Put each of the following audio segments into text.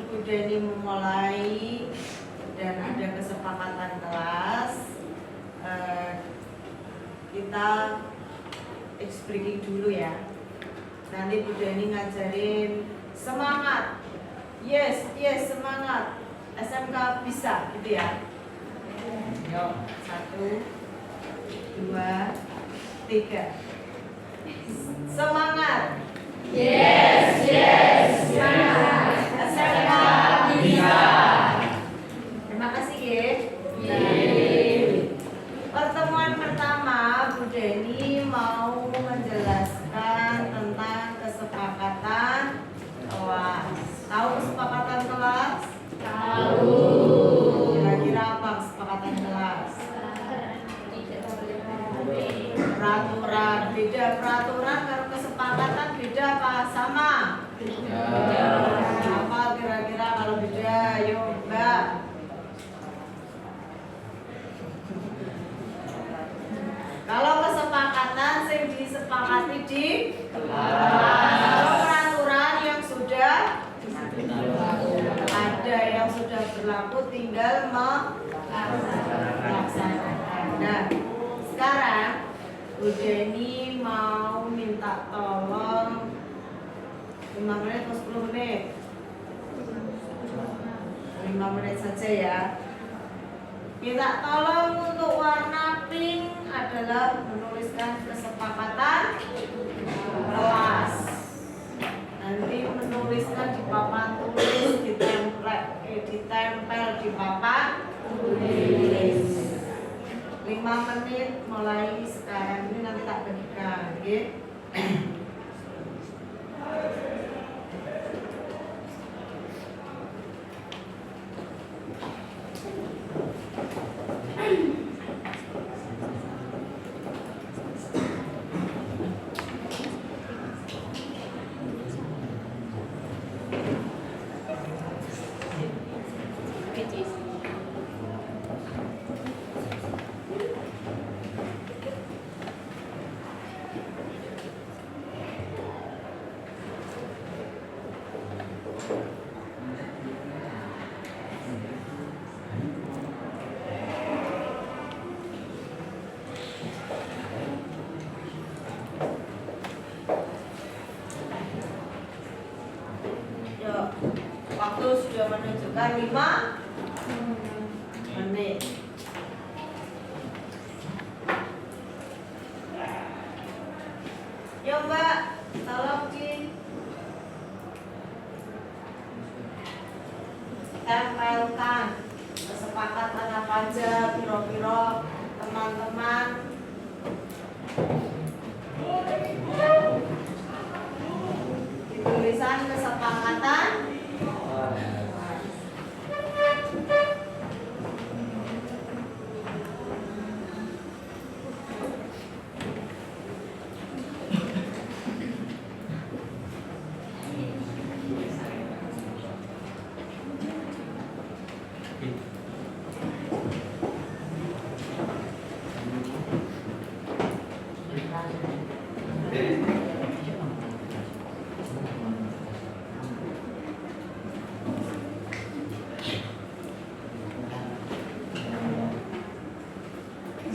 Bu Deni memulai dan ada kesepakatan kelas, kita explaining dulu ya. Nanti Bu Deni ngajarin semangat, yes semangat, SMK bisa gitu ya. Yuk, 1, 2, 3. Semangat. Yes, semangat. SMK bisa. Terima kasih ya. Pertemuan pertama Bu Deni mau menjelaskan tentang kesepakatan kelas. Tahu kesepakatan kelas? Tahu. Kira-kira apa kesepakatan kelas? Peraturan. Beda peraturan kalau kesepakatan beda apa? Sama? Apa kira-kira kalau beda? Yuk Mbak. Kalau kesepakatan yang disepakati di kelas. Kalau peraturan yang sudah ada, yang sudah berlaku, tinggal melaksanakan. Nah, sekarang Bu Deni mau minta tolong 5 menit atau 10 menit? 5 menit saja ya. Minta tolong untuk warna pink adalah menuliskan kesepakatan kelas. Nanti menuliskan di papan tulis, ditempel di papan tulis. 5 menit mulai sekarang ini, nanti tak bagikan, oke? Waktu sudah menunjukkan 5 menit. Yo Mbak, tolong ditempelkan kesepakatan apa aja, piro-piro teman-teman. Di tulisan kesepakatan.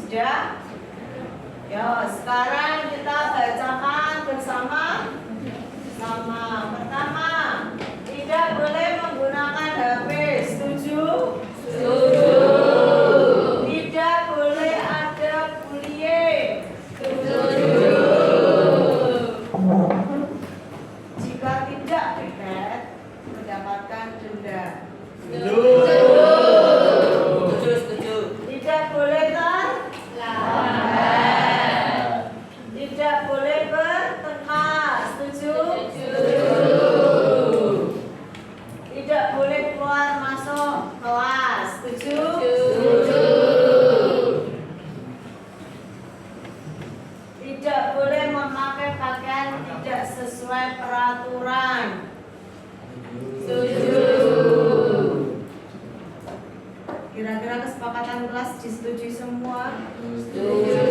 Sudah? Ya, sekarang kita bacakan bersama. Pertama, tidak boleh menggunakan HP. Setuju? Setuju. Tidak boleh ada bullying. Setuju. Jika tidak tiket, mendapatkan denda. Setuju. Tidak boleh tidak boleh bertengkar. Setuju? Tidak boleh keluar masuk kelas. Setuju? Tidak boleh memakai pakaian tidak sesuai peraturan. Setuju. Kira-kira kesepakatan kelas disetujui semua? Setuju.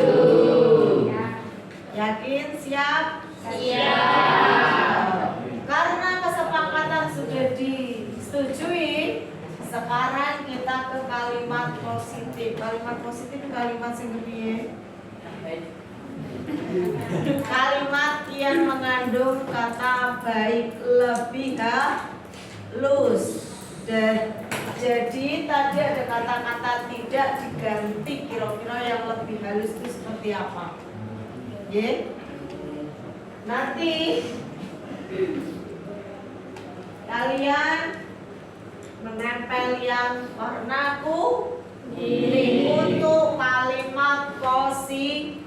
Yakin? Siap? Siap. Karena kesepakatan sudah disetujui kalimat positif. Kalimat positif kalimat sing kepiye? Kalimat yang mengandung kata baik lebih halus. Dan jadi tadi ada kata-kata tidak diganti, kira-kira yang lebih halus itu seperti apa? Ya. Nanti kalian menempel yang warna kuning untuk kalimat positif.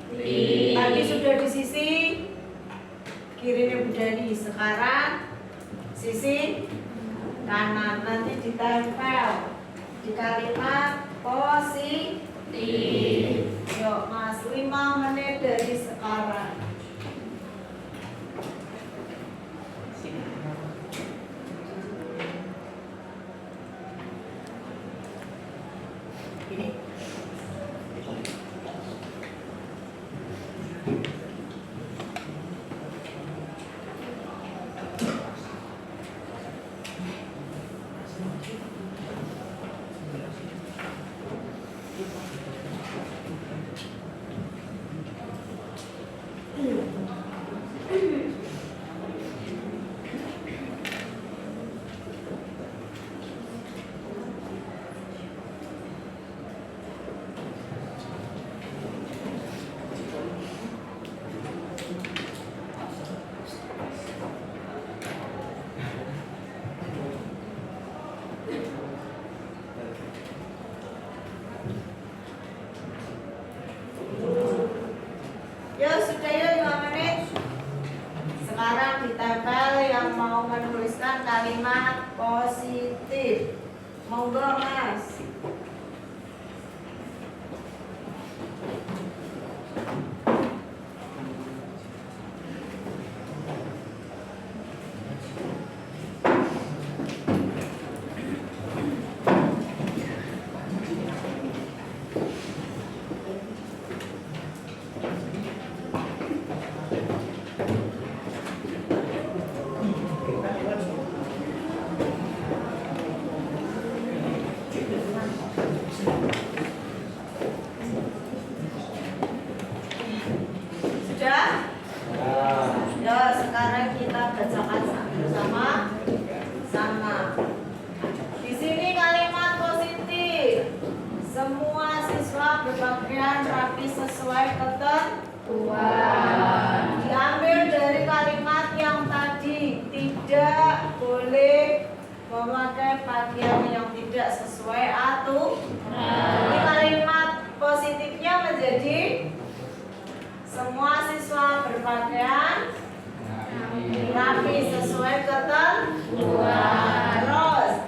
Tadi sudah di sisi kirinya Budani, sekarang sisi kanan, nanti ditempel di kalimat positif. Yuk Mas, 5 menit dari sekarang. Ini. Ya sudah ya 5 menit. Sekarang ditempel yang mau menuliskan kalimat positif. Monggo Mas. Sudah? Ya, sekarang kita bacakan bersama-sama. Di sini kalimat positif. Semua siswa berpakaian rapi sesuai ketentuan. Diambil dari kalimat yang tadi, tidak boleh memakai pakaian yang tidak sesuai aturan. Ini kalimat positifnya menjadi semua siswa berpakaian rapi sesuai ketentuan. Terus,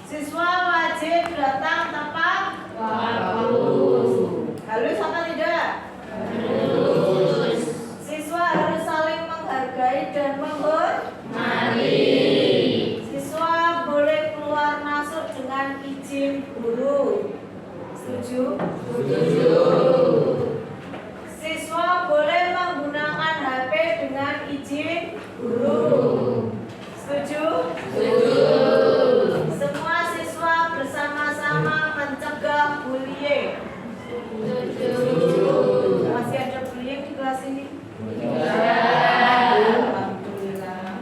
siswa wajib datang tepat waktu. Halus apa tidak? Halus. Siswa harus saling menghargai dan menghormati. Siswa boleh keluar masuk dengan izin guru. Setuju? Setuju. Siswa boleh menggunakan HP dengan izin guru. Setuju? Setuju. Semua siswa bersama-sama mencegah bullying. Setuju. Masih ada bullying di kelas ini? Alhamdulillah.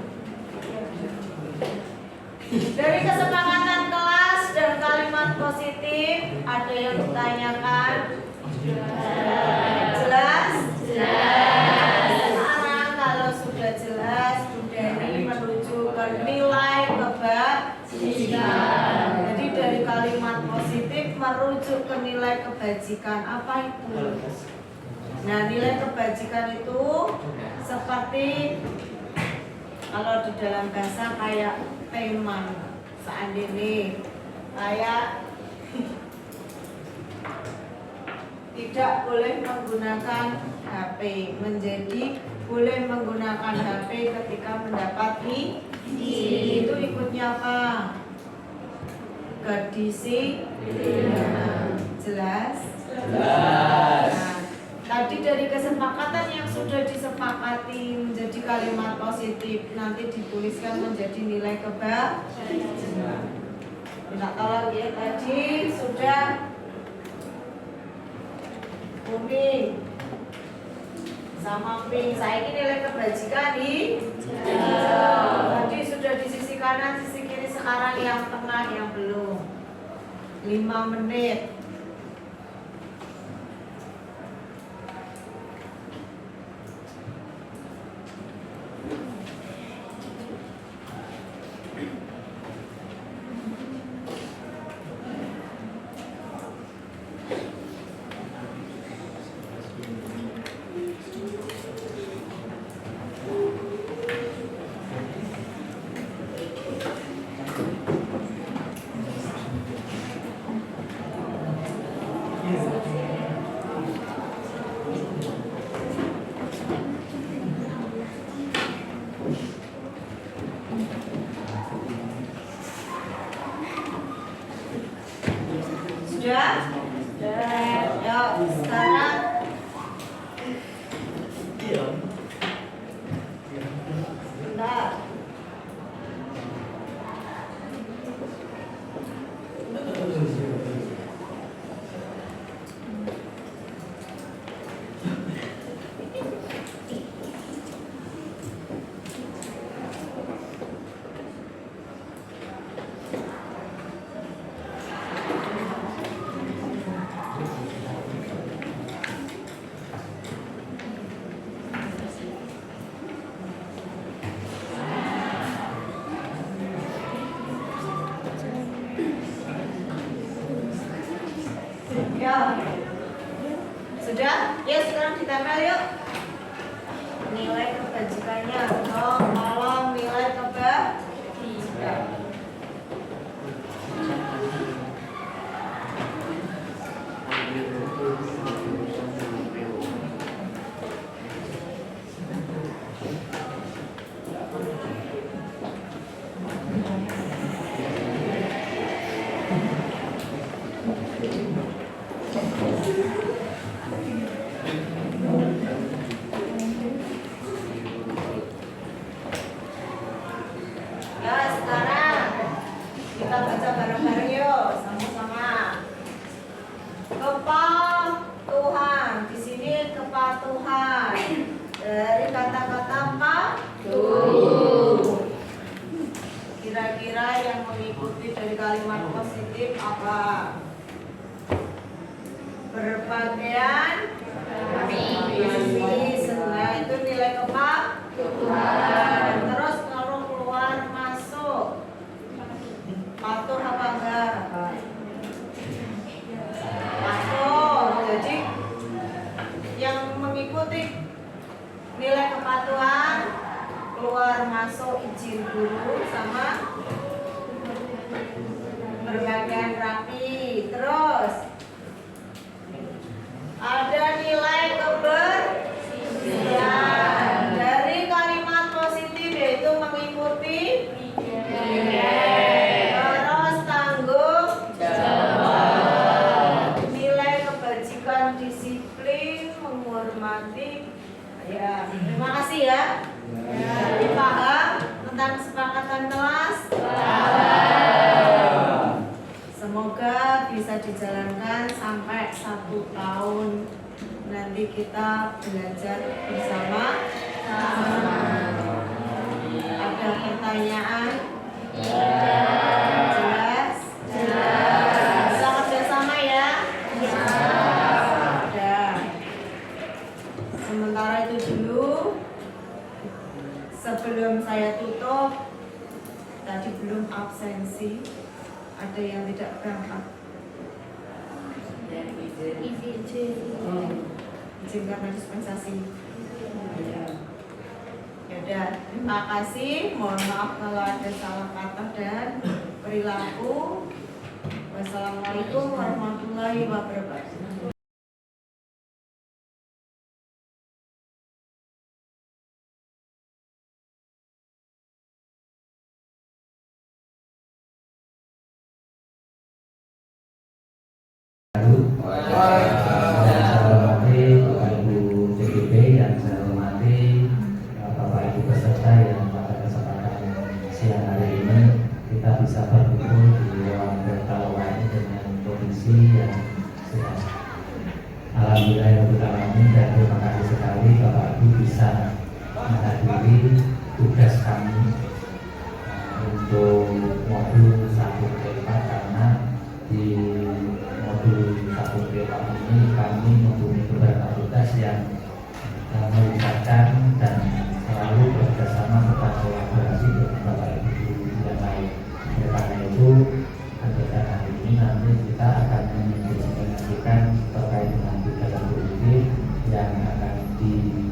Dari kesepakatan kelas dan kalimat positif, ada yang ditanyakan? Jelas? Jelas. Sekarang kalau sudah jelas, Budani menuju ke nilai kebajikan. Jadi dari kalimat positif merujuk ke nilai kebajikan. Apa itu? Nah, nilai kebajikan itu seperti kalau di dalam bahasa kayak teman. Seandainya kayak tidak boleh menggunakan HP menjadi boleh menggunakan HP ketika mendapat izin. Itu ikutnya apa? Kedisiplinan. Jelas? Jelas. Nah, tadi dari kesepakatan yang sudah disepakati menjadi kalimat positif, nanti dituliskan menjadi nilai kebajikan. Tidak tahu lagi ya, tadi sudah Sudah? Kuning sama pink. Saya ini nilai kebajikan di tadi sudah di sisi kanan, sisi kiri. Sekarang yang tengah yang belum. 5 menit. Sudah? Yuk, sekarang bentar. Ya. Sudah? Ya, sekarang ditempel yuk. Nilai kebajikannya. Oh, kolom nilai kebajikan. Ya, sekarang kita baca bareng-bareng yuk, sama-sama. Kepatuhan. Di sini kepatuhan. Dari kata-kata patuh. Kira-kira yang mengikuti dari kalimat positif apa? Berpakaian rapi. Nah, itu nilai kepatuhan. Terus kalau keluar masuk, patuh apa enggak? Patuh. Jadi yang mengikuti nilai kepatuhan, keluar masuk, izin guru, sama berpakaian rapi. Terus ada nilai kebersihan. Dari kalimat positif yaitu mengikuti, terus tanggung jawab. Nilai kebajikan, disiplin, menghormati. Ya, terima kasih ya. Jadi paham tentang kesepakatan kelas? Semoga bisa dijalankan sampai 1 tahun. Nanti kita belajar bersama. Ada pertanyaan? Jelas? Bisa kerjasama ya? Ada. Sementara itu dulu. Sebelum saya tutup, tadi belum absensi. Ada yang tidak berangkat? Izin karena dispensasi. Ya udah, terima kasih. Mohon maaf kalau ada salah kata dan perilaku. Wassalamualaikum warahmatullahi wabarakatuh. Saya hormati Bapak Ibu CGP yang saya hormati Bapak Ibu peserta yang pada kesempatan siang hari ini kita bisa berkumpul di ruang bertawa ini dengan kondisi bisa menghadiri tugas kami untuk modul 1P4 karena di modul 1P4 ini kami mempunyai beberapa tugas yang melibatkan dan selalu bekerjasama serta kolaborasi dengan Bapak Ibu guru yang lain. Oleh karena itu, kegiatan hari ini nanti kita akan mendiskusikan terkait dengan kegiatan politik yang akan dipresentasikan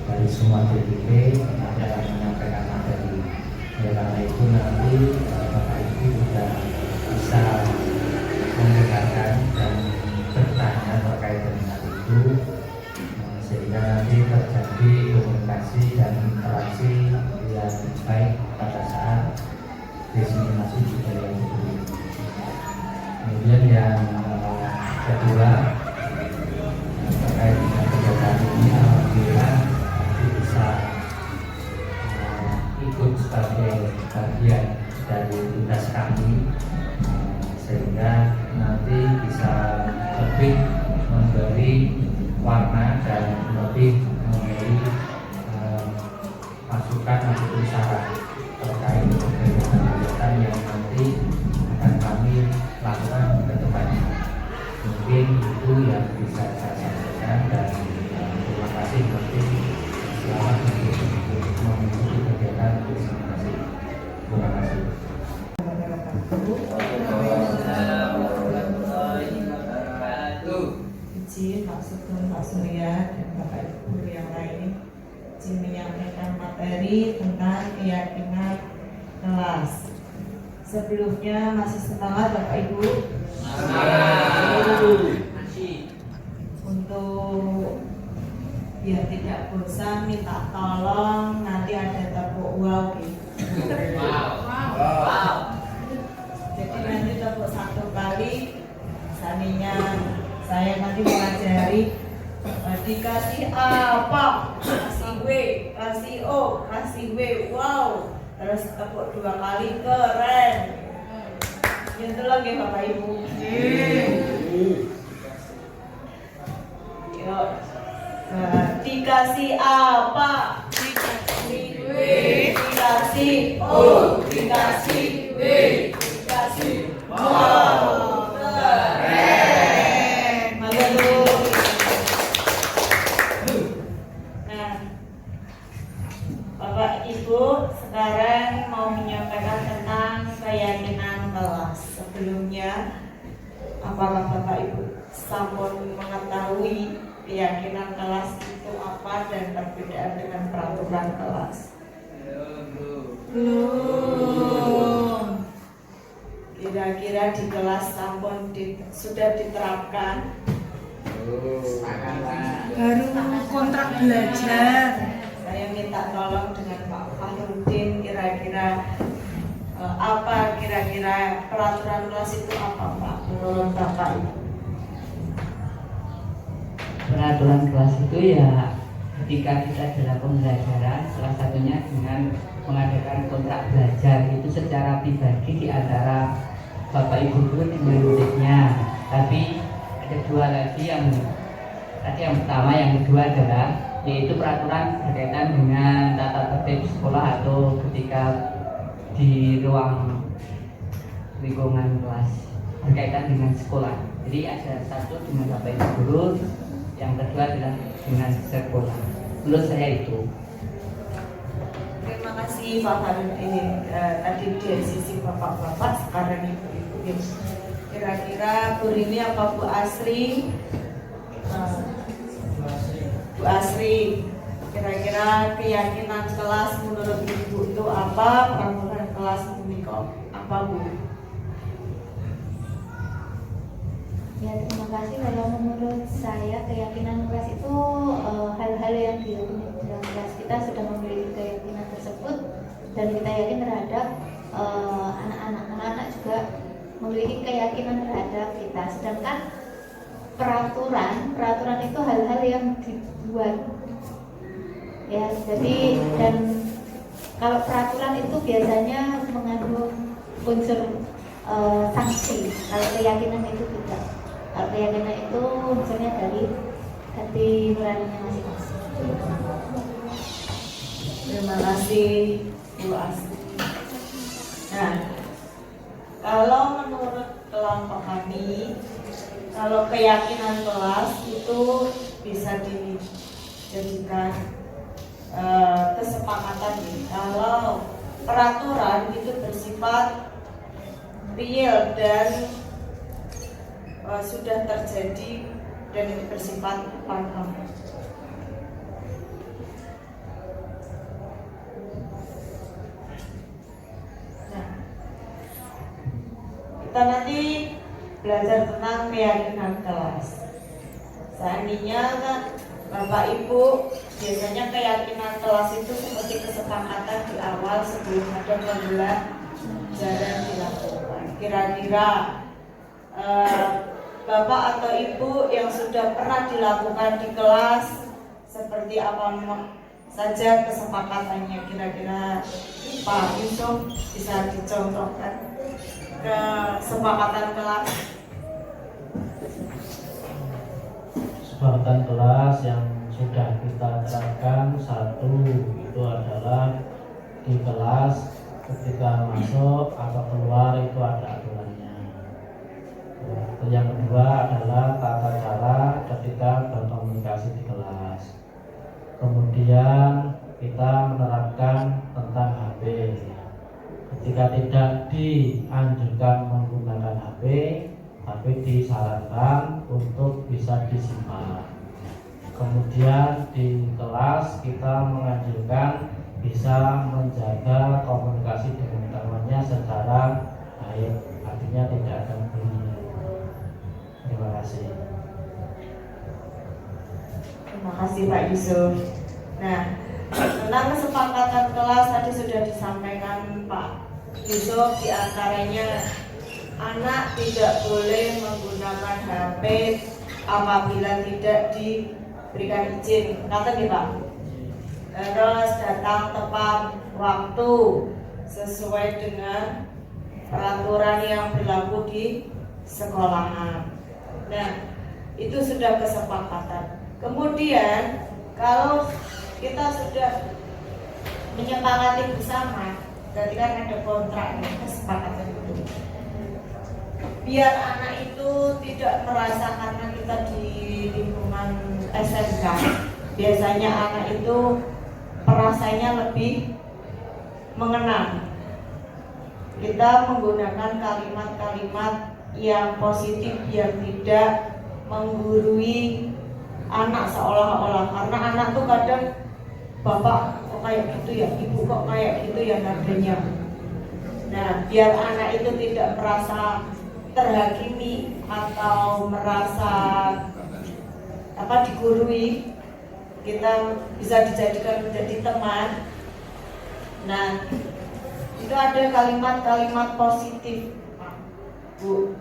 dari semua JDP, nanti akan menyampaikan materi. Oleh karena itu nanti Bapak Ibu juga bisa mendengarkan dan bertanya terkait dengan itu, sehingga nanti terjadi komunikasi dan interaksi yang baik pada saat diseminasi budaya itu. Kemudian yang kedua terkait dengan kegiatan ini, alhamdulillah nanti bisa ikut sebagai bagian dari tugas kami, sehingga nanti bisa lebih memberi warna dan lebih memberi masukan ataupun saran terkait kegiatan yang nanti akan kami lakukan ke depannya. Mungkin itu yang bisa saya sampaikan, dan terima kasih nanti selamat untuk mengikuti kegiatan diseminasi. Terima kasih. Izin Pak Sugeng, Pak Surya, dan Bapak Ibu guru yang lain, izin menyampaikan materi tentang keyakinan kelas. Sebelumnya masih semangat Bapak Ibu? Untuk biar tidak bosan, minta tolong nanti ada tepuk wow gitu. Jadi nanti tepuk satu kali, misalnya saya nanti mengajari dikasih apa, kasih W, kasih O, kasih W, wow, terus tepuk 2 kali, keren. Itu lagi Bapak Ibu. Yuk, dikasih apa, dikasih W, dikasih O, dikasih W, dikasih wow. Bapak Ibu sekarang mau menyampaikan tentang keyakinan kelas. Sebelumnya, apakah Bapak Ibu sampun mengetahui keyakinan kelas itu apa dan perbedaan dengan peraturan kelas? Belum. Kira-kira di kelas sampun sudah diterapkan? Baru kontrak belajar. Saya minta tolong dengan Pak Fahrudin, kira-kira apa kira-kira peraturan kelas itu apa Pak menurut Bapak Ibu? Peraturan kelas itu ya ketika kita dalam pembelajaran, salah satunya dengan mengadakan kontrak belajar itu secara pribadi di antara Bapak Ibu guru dengan muridnya. Tapi ada dua lagi, yang tadi yang pertama, yang kedua adalah yaitu peraturan berkaitan dengan tata tertib sekolah atau ketika di ruang lingkungan kelas berkaitan dengan sekolah. Jadi ada satu dengan Bapak Ibu guru, yang kedua adalah dengan sekolah. Menurut saya itu. Terima kasih Pak Fahrudin. Tadi dari sisi bapak-bapak, sekarang ibu-ibu. Kira-kira Bu Rini apa Bu Asri? Bu Asri, kira-kira keyakinan kelas menurut Ibu itu apa? Peraturan kelas Unicom apa Bu? Ya, terima kasih. Kalau menurut saya keyakinan kelas itu hal-hal yang diyakini dalam kelas. Kita sudah memiliki keyakinan tersebut dan kita yakin terhadap anak-anak juga memiliki keyakinan terhadap kita. Sedangkan peraturan itu hal-hal yang dibuat, ya. Jadi dan kalau peraturan itu biasanya mengandung unsur sanksi. Kalau keyakinan itu tidak. Kalau keyakinan itu misalnya dari hati nuraninya masing-masing. Terima kasih Bu Asti. Nah, kalau menurut kelompok kami, kalau keyakinan kelas itu bisa dijadikan kesepakatan nih. Kalau peraturan itu bersifat real dan sudah terjadi dan bersifat paham. Nah, kita nanti belajar tentang keyakinan kelas. Seandainya kan Bapak Ibu, biasanya keyakinan kelas itu seperti kesepakatan di awal sebelum ada pembelajaran dilakukan. Kira-kira Bapak atau Ibu yang sudah pernah dilakukan di kelas seperti apa saja kesepakatannya, kira-kira Pak Yusuf bisa dicontohkan kesepakatan kelas. Kesepakatan kelas yang sudah kita terapkan, satu itu adalah di kelas ketika masuk atau keluar itu ada aturannya. Yang kedua adalah tata cara ketika berkomunikasi di kelas. Kemudian kita menerapkan tentang HP. Ketika tidak dianjurkan menggunakan HP, tapi disarankan untuk bisa disimpan. Kemudian di kelas kita menganjurkan bisa menjaga komunikasi dengan temannya secara baik, artinya tidak ada bullying. Terima kasih. Terima kasih Pak Yusuf. Nah, tentang kesepakatan kelas tadi sudah disampaikan Pak Yusuf, diantaranya anak tidak boleh menggunakan HP apabila tidak diberikan izin. Kata nih Pak. Terus datang tepat waktu sesuai dengan peraturan yang berlaku di sekolahan. Nah, itu sudah kesepakatan. Kemudian kalau kita sudah menyepakati bersama, berarti kan ada kontrak, kesepakatan itu. Biar anak itu tidak merasa karena kita di lingkungan SMK, biasanya anak itu perasaannya lebih mengenal. Kita menggunakan kalimat-kalimat yang positif biar tidak menggurui anak seolah-olah, karena anak tuh kadang bapak kok kayak gitu ya, ibu kok kayak gitu ya nadanya. Nah, biar anak itu tidak merasa terhakimi atau merasa digurui, kita bisa dijadikan menjadi teman. Nah, itu ada kalimat-kalimat positif, Bu.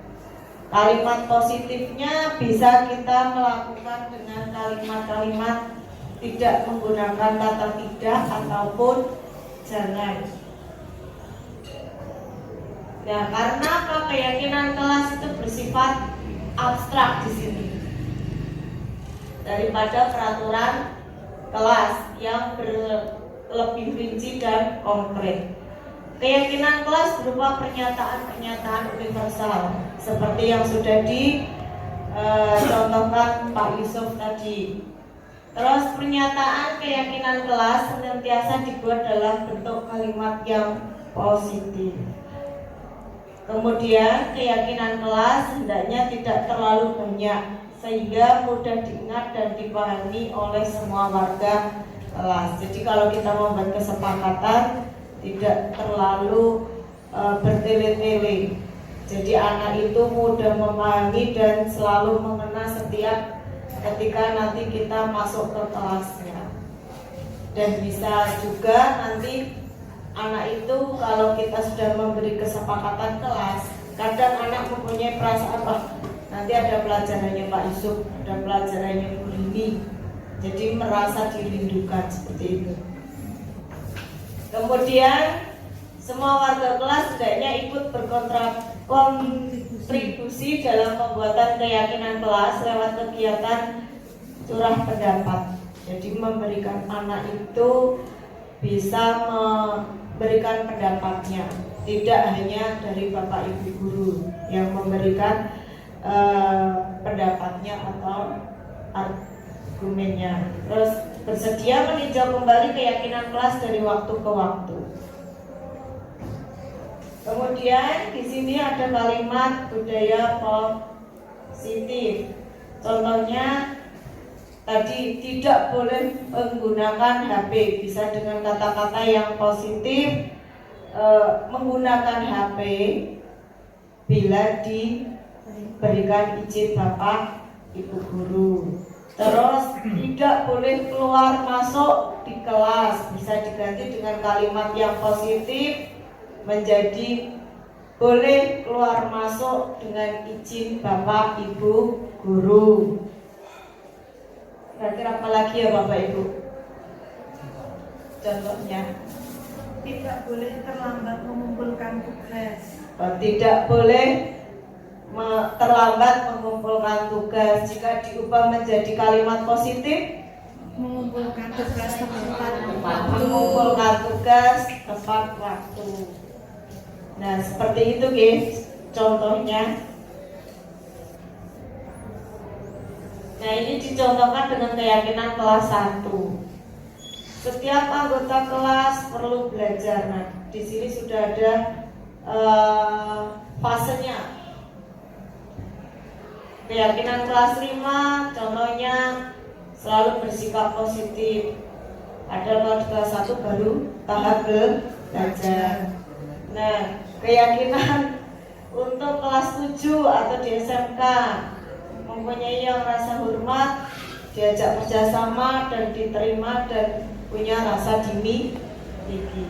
Kalimat positifnya bisa kita melakukan dengan kalimat-kalimat tidak menggunakan kata tidak ataupun jangan. Nah, karena keyakinan kelas itu bersifat abstrak di sini daripada peraturan kelas yang lebih rinci dan konkret. Keyakinan kelas berupa pernyataan-pernyataan universal seperti yang sudah dicontohkan Pak Yusuf tadi. Terus pernyataan keyakinan kelas senantiasa dibuat dalam bentuk kalimat yang positif. Kemudian keyakinan kelas hendaknya tidak terlalu banyak sehingga mudah diingat dan dipahami oleh semua warga kelas. Jadi kalau kita membuat kesepakatan tidak terlalu bertele-tele. Jadi anak itu mudah memahami dan selalu mengena setiap ketika nanti kita masuk ke kelasnya. Dan bisa juga nanti anak itu kalau kita sudah memberi kesepakatan kelas, kadang anak mempunyai perasaan nanti ada pelajarannya Pak Yusuf, ada pelajarannya Bu Rini, jadi merasa dirindukan seperti itu. Kemudian semua warga kelas hendaknya ikut berkontribusi dalam pembuatan keyakinan kelas lewat kegiatan curah pendapat. Jadi memberikan anak itu bisa memberikan pendapatnya, tidak hanya dari Bapak Ibu guru yang memberikan pendapatnya atau argumennya. Terus bersedia meninjau kembali keyakinan kelas dari waktu ke waktu. Kemudian di sini ada kalimat budaya positif. Contohnya tadi tidak boleh menggunakan HP, bisa dengan kata-kata yang positif. Menggunakan HP bila diberikan izin Bapak Ibu guru. Terus tidak boleh keluar masuk di kelas, bisa diganti dengan kalimat yang positif menjadi boleh keluar masuk dengan izin Bapak Ibu guru. Kira-kira apa lagi ya Bapak Ibu? Contohnya Tidak boleh terlambat mengumpulkan tugas. tidak boleh terlambat mengumpulkan tugas. Jika diubah menjadi kalimat positif, Mengumpulkan tugas tepat mengumpulkan tugas tepat waktu. Nah seperti itu guys contohnya. Nah ini dicontohkan dengan keyakinan kelas 1. Setiap anggota kelas perlu belajar. Nah di sini sudah ada fasenya. Keyakinan kelas 5 contohnya selalu bersikap positif. Padahal kalau di kelas 1 baru tahap belajar. Nah keyakinan untuk kelas 7 atau di SMK mempunyai yang rasa hormat, diajak kerjasama dan diterima dan punya rasa dimiliki.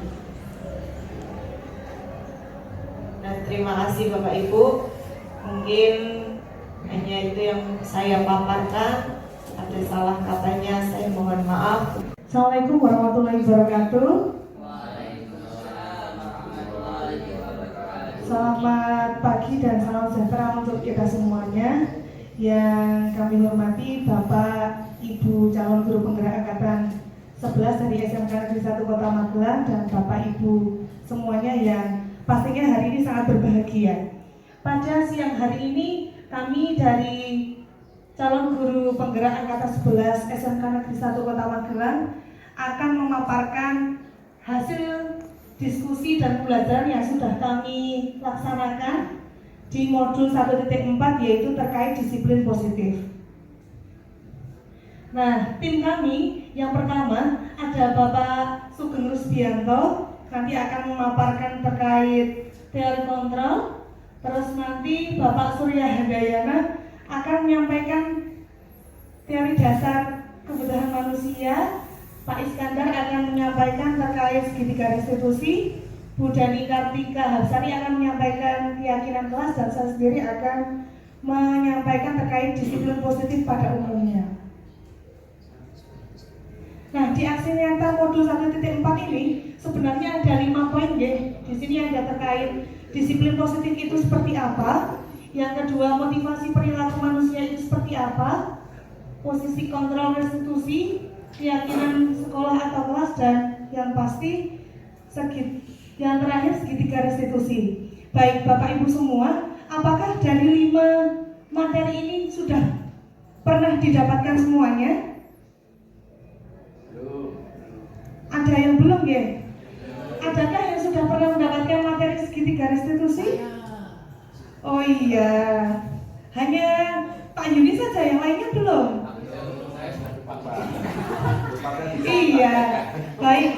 Nah terima kasih Bapak Ibu. Mungkin hanya itu yang saya paparkan. Ada salah katanya saya mohon maaf. Assalamualaikum warahmatullahi wabarakatuh. Selamat pagi dan salam sejahtera untuk kita semuanya. Yang kami hormati Bapak Ibu calon guru penggerak angkatan 11 dari SMK Negeri 1 Kota Magelang dan Bapak Ibu semuanya yang pastinya hari ini sangat berbahagia. Pada siang hari ini kami dari calon guru penggerak angkatan 11 SMK Negeri 1 Kota Magelang akan memaparkan hasil diskusi dan pembelajaran yang sudah kami laksanakan di modul 1.4 yaitu terkait disiplin positif. Nah, tim kami yang pertama ada Bapak Sugeng Rusbianto, nanti akan memaparkan terkait teori kontrol. Terus nanti Bapak Surya Handayana akan menyampaikan teori dasar kebutuhan manusia. Pak Iskandar akan menyampaikan terkait segitiga restitusi. Bu Dani Kartika Hapsari akan menyampaikan keyakinan kelas dan saya sendiri akan menyampaikan terkait disiplin positif pada umumnya. Nah, di aksi nyata modul 1.4 ini sebenarnya ada 5 poin ya. Di sini ada terkait disiplin positif itu seperti apa. Yang kedua, motivasi perilaku manusia itu seperti apa. Posisi kontrol restitusi, keyakinan sekolah atau kelas, dan yang pasti yang terakhir segitiga restitusi. Baik Bapak Ibu semua, apakah dari 5 materi ini sudah pernah didapatkan semuanya? Ada yang belum ya? Adakah yang sudah pernah mendapatkan materi segitiga restitusi? Oh iya, hanya Pak Yuni saja, yang lainnya belum? Iya, baik.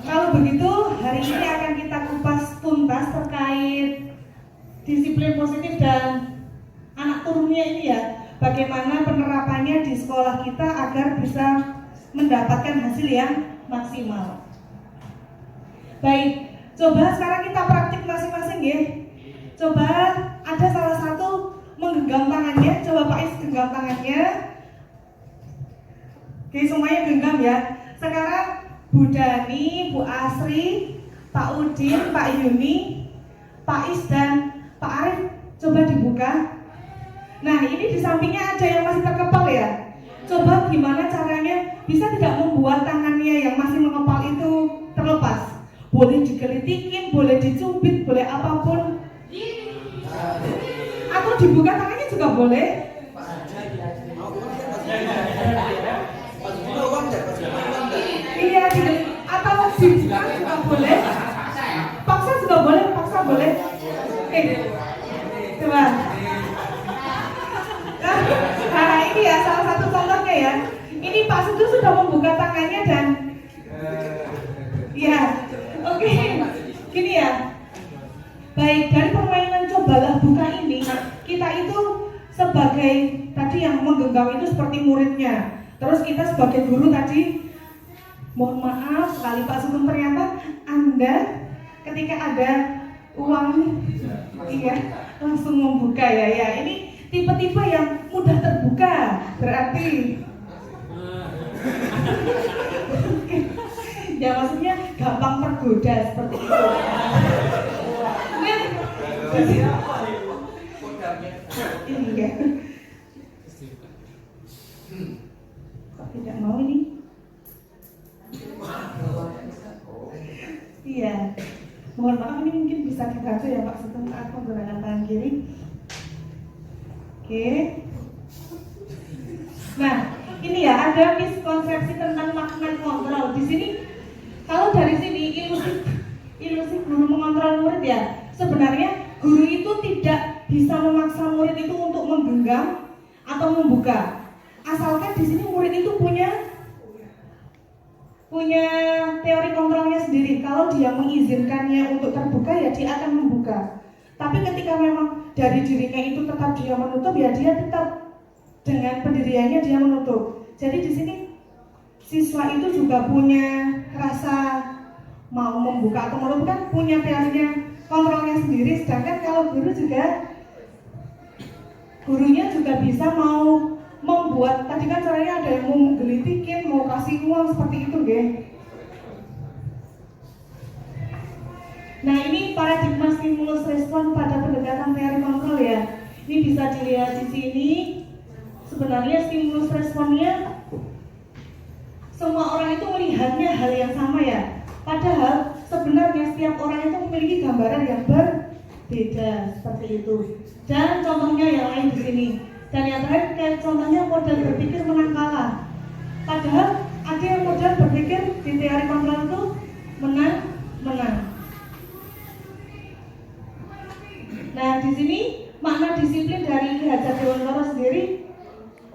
Kalau begitu, hari ini akan kita kupas tuntas terkait disiplin positif dan anak turunnya ini ya. Bagaimana penerapannya di sekolah kita agar bisa mendapatkan hasil yang maksimal. Baik, coba sekarang kita praktik masing-masing ya. Coba ada salah satu menggenggam tangannya, coba Pak Is genggam tangannya. Oke, semuanya genggam ya. Sekarang Bu Dani, Bu Asri, Pak Udin, Pak Yuni, Pak Is dan Pak Arif coba dibuka. Nah, ini di sampingnya ada yang masih terkepal ya. Coba gimana caranya bisa tidak membuat tangannya yang masih mengepal itu terlepas. Boleh digelitikin, boleh dicubit, boleh apapun. Atau dibuka tangannya juga boleh. Iya, atau dibuka juga boleh. Paksa juga boleh, paksa boleh. Coba. Nah, ini ya salah satu contohnya ya. Ini Pak Sudu sudah membuka tangannya dan ya, oke. Gini ya. Baik, dari permainan cobalah buka ini, kita itu sebagai tadi yang menggenggam itu seperti muridnya. Terus kita sebagai guru tadi, mohon maaf sekali Pak Sugeng, ternyata Anda ketika ada uang, iya, langsung membuka ya. Ini tipe-tipe yang mudah terbuka, berarti ya maksudnya gampang tergoda seperti itu. Ini ya. Kok tidak mau ini? Iya. Mohon maaf, ini mungkin bisa dibantu ya Pak Sugeng saat menggunakan tangan kiri. Oke. Nah, ini ya ada miskonsepsi tentang makna kontrol. Di sini kalau dari sini ilusi guru mengontrol murid ya. Sebenarnya guru itu tidak bisa memaksa murid itu untuk menggenggam atau membuka. Asalkan di sini murid itu punya teori kontrolnya sendiri. Kalau dia mengizinkannya untuk terbuka ya dia akan membuka. Tapi ketika memang dari dirinya itu tetap dia menutup ya dia tetap dengan pendiriannya dia menutup. Jadi di sini siswa itu juga punya rasa mau membuka atau menutup, kan punya teorinya kontrolnya sendiri. Sedangkan kalau gurunya juga bisa mau membuat, tadi kan caranya ada yang mau menggelitikin, mau kasih uang seperti itu nggih. Nah, ini paradigma stimulus respon pada pendekatan teori kontrol ya. Ini bisa dilihat di sini. Sebenarnya stimulus responnya semua orang itu melihatnya hal yang sama ya. Padahal sebenarnya setiap orang itu memiliki gambaran yang berbeda seperti itu. Dan contohnya yang lain di sini. Dan yang terakhir kayak contohnya model berpikir menang kalah. Padahal ada yang model berpikir di teori kontrol itu menang. Nah, di sini makna disiplin dari Ki Hajar Dewantara sendiri,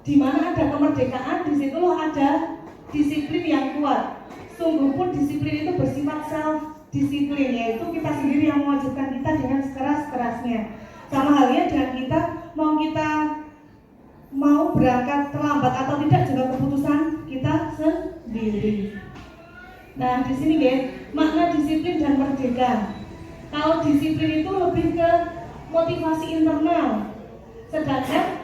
di mana ada kemerdekaan, di situ loh ada disiplin yang kuat. Sungguh pun disiplin itu bersifat self disiplin, yaitu kita sendiri yang mewajibkan kita dengan sekeras-kerasnya. Sama halnya dengan kita mau berangkat terlambat atau tidak juga keputusan kita sendiri. Nah, di sini guys, makna disiplin dan merdeka. Kalau disiplin itu lebih ke motivasi internal. Sedangkan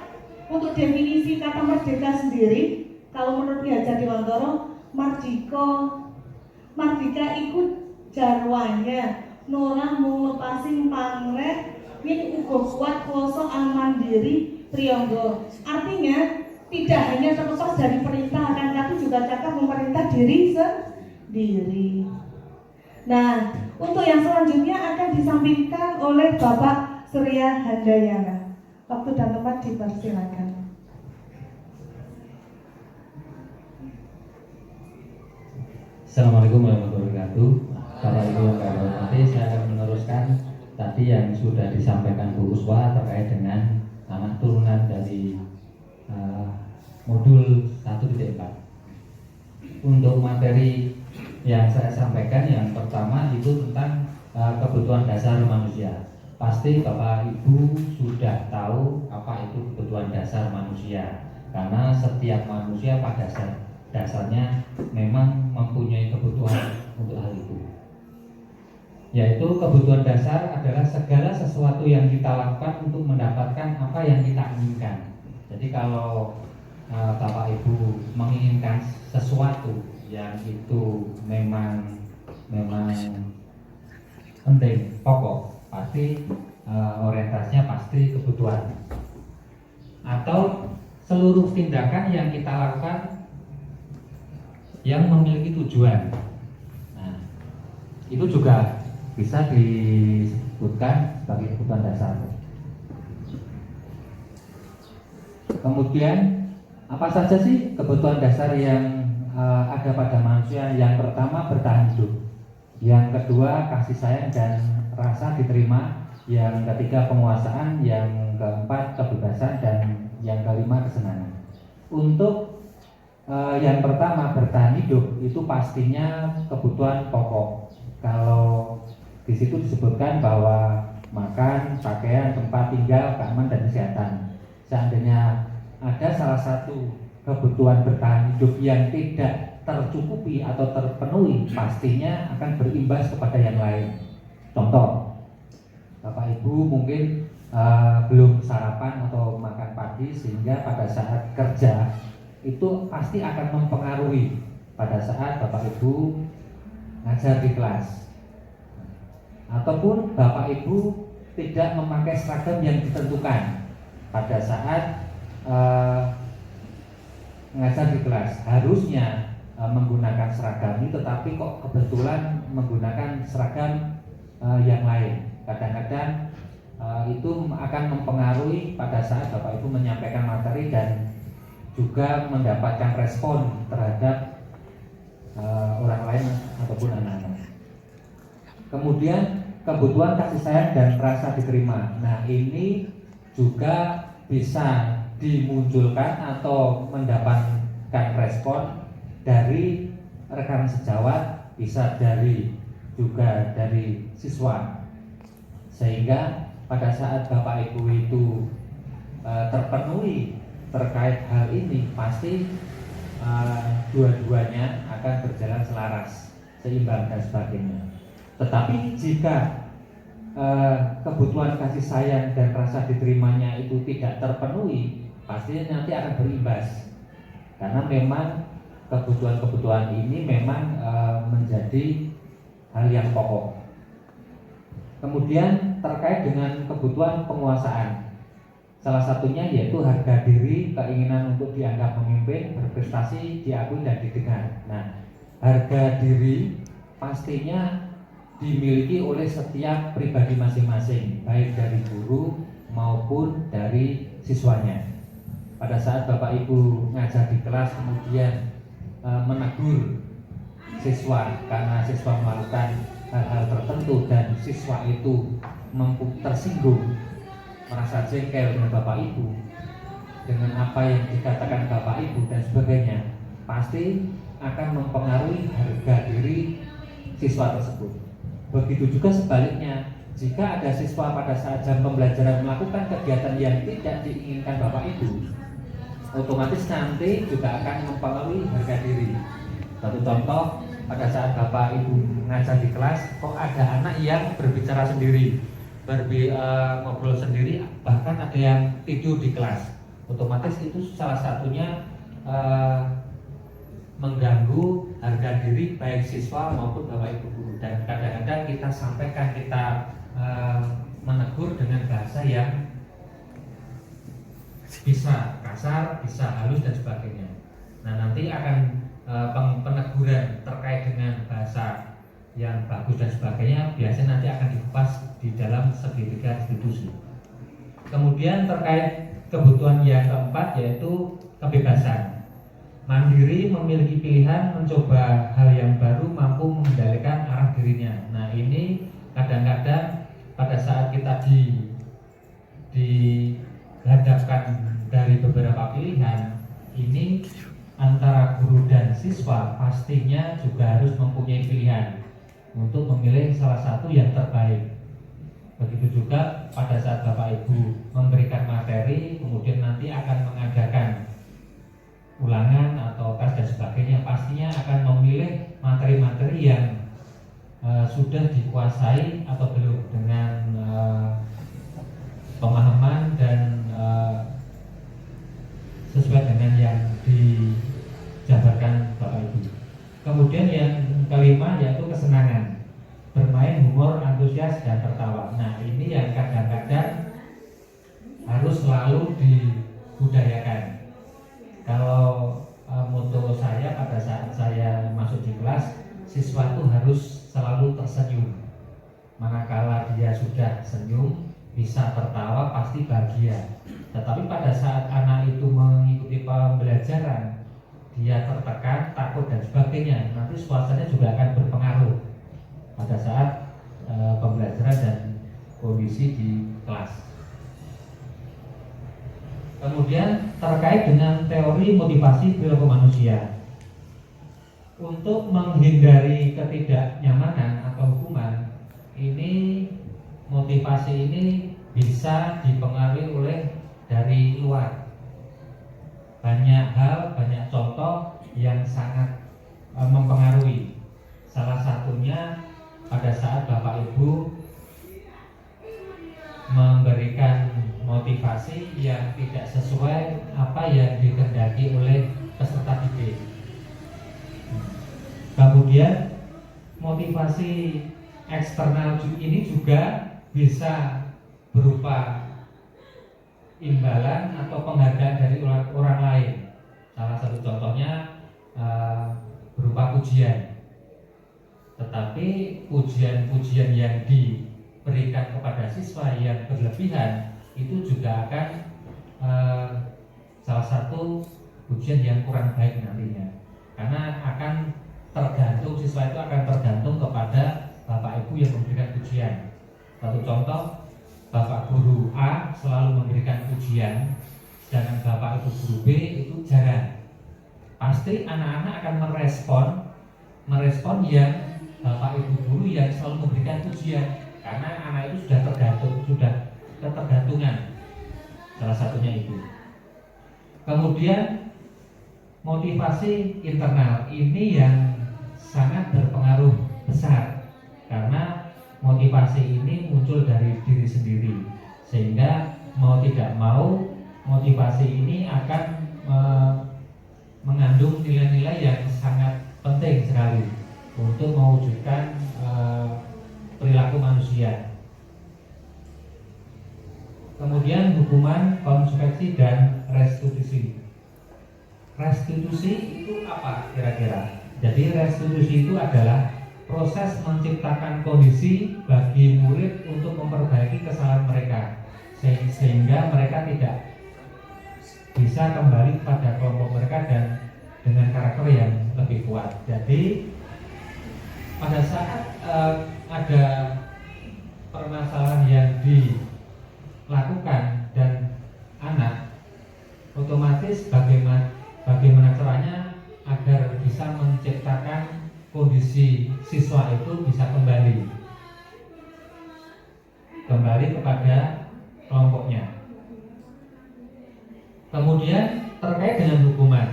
untuk definisi kata merdeka sendiri, kalau menurut Ki Hajar Dewantara, mardika ikut jarwanya, norah mung lepasing pamreh min uga kuat kuwasa mandiri priyangga. Artinya tidak hanya terlepas dari perintah, akan tapi juga cakap memerintah diri sendiri. Nah, untuk yang selanjutnya akan disampaikan oleh Bapak Surya Handayana. Waktu dan tempat dipersilakan. Assalamualaikum warahmatullahi wabarakatuh. Bapak Ibu yang kami hormati, saya akan meneruskan tadi yang sudah disampaikan Bu Uswa terkait dengan anak turunan dari modul 1.4. Untuk materi yang saya sampaikan, yang pertama itu tentang kebutuhan dasar manusia. Pasti Bapak Ibu sudah tahu apa itu kebutuhan dasar manusia, karena setiap manusia pada dasarnya memang mempunyai kebutuhan untuk hal itu. Yaitu kebutuhan dasar adalah segala sesuatu yang kita lakukan untuk mendapatkan apa yang kita inginkan. Jadi kalau Bapak Ibu menginginkan sesuatu yang itu memang penting, pokok, pasti orientasinya pasti kebutuhan. Atau seluruh tindakan yang kita lakukan yang memiliki tujuan. Nah, itu juga bisa disebutkan sebagai kebutuhan dasar. Kemudian apa saja sih kebutuhan dasar yang ada pada manusia? Yang pertama bertahan hidup, yang kedua kasih sayang dan rasa diterima, yang ketiga penguasaan, yang keempat kebebasan, dan yang kelima kesenangan. Untuk yang pertama bertahan hidup itu pastinya kebutuhan pokok. Kalau di situ disebutkan bahwa makan, pakaian, tempat tinggal, keamanan dan kesehatan. Seandainya ada salah satu kebutuhan bertahan hidup yang tidak tercukupi atau terpenuhi, pastinya akan berimbas kepada yang lain. Contoh, Bapak Ibu mungkin belum sarapan atau makan pagi, sehingga pada saat kerja itu pasti akan mempengaruhi pada saat Bapak Ibu ngajar di kelas. Ataupun Bapak Ibu tidak memakai seragam yang ditentukan pada saat ngajar di kelas. Harusnya menggunakan seragam itu, tetapi kok kebetulan menggunakan seragam yang lain. Kadang-kadang itu akan mempengaruhi pada saat Bapak Ibu menyampaikan materi dan juga mendapatkan respon terhadap orang lain ataupun anak-anak. Kemudian kebutuhan kasih sayang dan rasa diterima. Nah, ini juga bisa dimunculkan atau mendapatkan respon dari rekan sejawat, bisa juga dari siswa. Sehingga pada saat Bapak Ibu itu terpenuhi terkait hal ini, pasti dua-duanya akan berjalan selaras, seimbang dan sebagainya. Tetapi jika kebutuhan kasih sayang dan rasa diterimanya itu tidak terpenuhi, pastinya nanti akan berimbas, karena memang kebutuhan-kebutuhan ini memang menjadi hal yang pokok. Kemudian terkait dengan kebutuhan penguasaan, salah satunya yaitu harga diri, keinginan untuk dianggap memimpin, berprestasi, diakui dan didengar. Nah, harga diri pastinya dimiliki oleh setiap pribadi masing-masing, baik dari guru maupun dari siswanya. Pada saat Bapak Ibu ngajar di kelas kemudian menegur siswa karena siswa melakukan hal-hal tertentu dan siswa itu tersinggung, merasa jengkel dengan Bapak Ibu, dengan apa yang dikatakan Bapak Ibu dan sebagainya, pasti akan mempengaruhi harga diri siswa tersebut. Begitu juga sebaliknya, jika ada siswa pada saat jam pembelajaran melakukan kegiatan yang tidak diinginkan Bapak Ibu, otomatis nanti juga akan mempengaruhi harga diri. Satu contoh, pada saat Bapak Ibu ngajar di kelas, kok ada anak yang berbicara sendiri, ngobrol sendiri, bahkan ada yang tidur di kelas. Otomatis itu salah satunya mengganggu harga diri baik siswa maupun Bapak Ibu guru. Dan kadang-kadang kita sampaikan, kita menegur dengan bahasa yang bisa kasar, bisa halus dan sebagainya. Nah, nanti akan peneguran terkait dengan bahasa yang bagus dan sebagainya biasanya nanti akan dikupas di dalam segitiga institusi. Kemudian terkait kebutuhan yang keempat yaitu kebebasan. Mandiri, memiliki pilihan, mencoba hal yang baru, mampu mengendalikan arah dirinya. Nah, ini kadang-kadang pada saat kita dihadapkan dari beberapa pilihan, ini antara guru dan siswa pastinya juga harus mempunyai pilihan untuk memilih salah satu yang terbaik. Begitu juga pada saat Bapak Ibu memberikan materi, kemudian nanti akan mengadakan ulangan atau tes dan sebagainya, pastinya akan memilih materi-materi yang sudah dikuasai atau belum dengan pemahaman dan sesuai dengan yang dijabarkan Bapak Ibu. Kemudian yang kelima yaitu kesenangan, bermain, humor, antusias dan tertawa. Nah, ini yang kadang-kadang harus selalu dibudayakan. Kalau moto saya pada saat saya masuk di kelas, siswa itu harus selalu tersenyum. Manakala dia sudah senyum, bisa tertawa, pasti bahagia. Tetapi pada saat anak itu mengikuti pembelajaran, dia tertekan, takut dan sebagainya, nanti suasananya juga akan berpengaruh pada saat pembelajaran dan kondisi di kelas. Kemudian terkait dengan teori motivasi perilaku manusia, untuk menghindari ketidaknyamanan atau hukuman, ini motivasi ini bisa dipengaruhi oleh dari luar. Banyak hal, banyak contoh yang sangat mempengaruhi. Salah satunya pada saat Bapak Ibu memberikan motivasi yang tidak sesuai apa yang dikehendaki oleh peserta didik. Kemudian motivasi eksternal ini juga bisa berupa imbalan atau penghargaan dari orang lain. Salah satu contohnya berupa pujian. Tetapi pujian-pujian yang diberikan kepada siswa yang berlebihan itu juga akan salah satu pujian yang kurang baik nantinya, karena akan tergantung, siswa itu akan tergantung kepada Bapak Ibu yang memberikan pujian. Satu contoh, Bapak Guru A selalu memberikan pujian, sedangkan Bapak Ibu Guru B itu jarang. Pasti anak-anak akan merespon yang Bapak Ibu Guru yang selalu memberikan pujian, karena anak itu sudah ketergantungan. Salah satunya itu. Kemudian motivasi internal ini yang sangat berpengaruh besar, karena motivasi ini muncul dari diri sendiri, sehingga mau tidak mau motivasi ini akan mengandung nilai-nilai yang sangat penting sekali untuk mewujudkan perilaku manusia. Kemudian hukuman, konsekuensi, dan restitusi. Restitusi itu apa kira-kira? Jadi restitusi itu adalah proses menciptakan kondisi bagi murid untuk memperbaiki kesalahan mereka, sehingga mereka tidak bisa kembali pada kelompok mereka dan dengan karakter yang lebih kuat. Jadi pada saat ada permasalahan yang dilakukan dan anak, otomatis bagaimana caranya agar bisa menciptakan kondisi siswa itu bisa kembali kepada kelompoknya. Kemudian terkait dengan hukuman,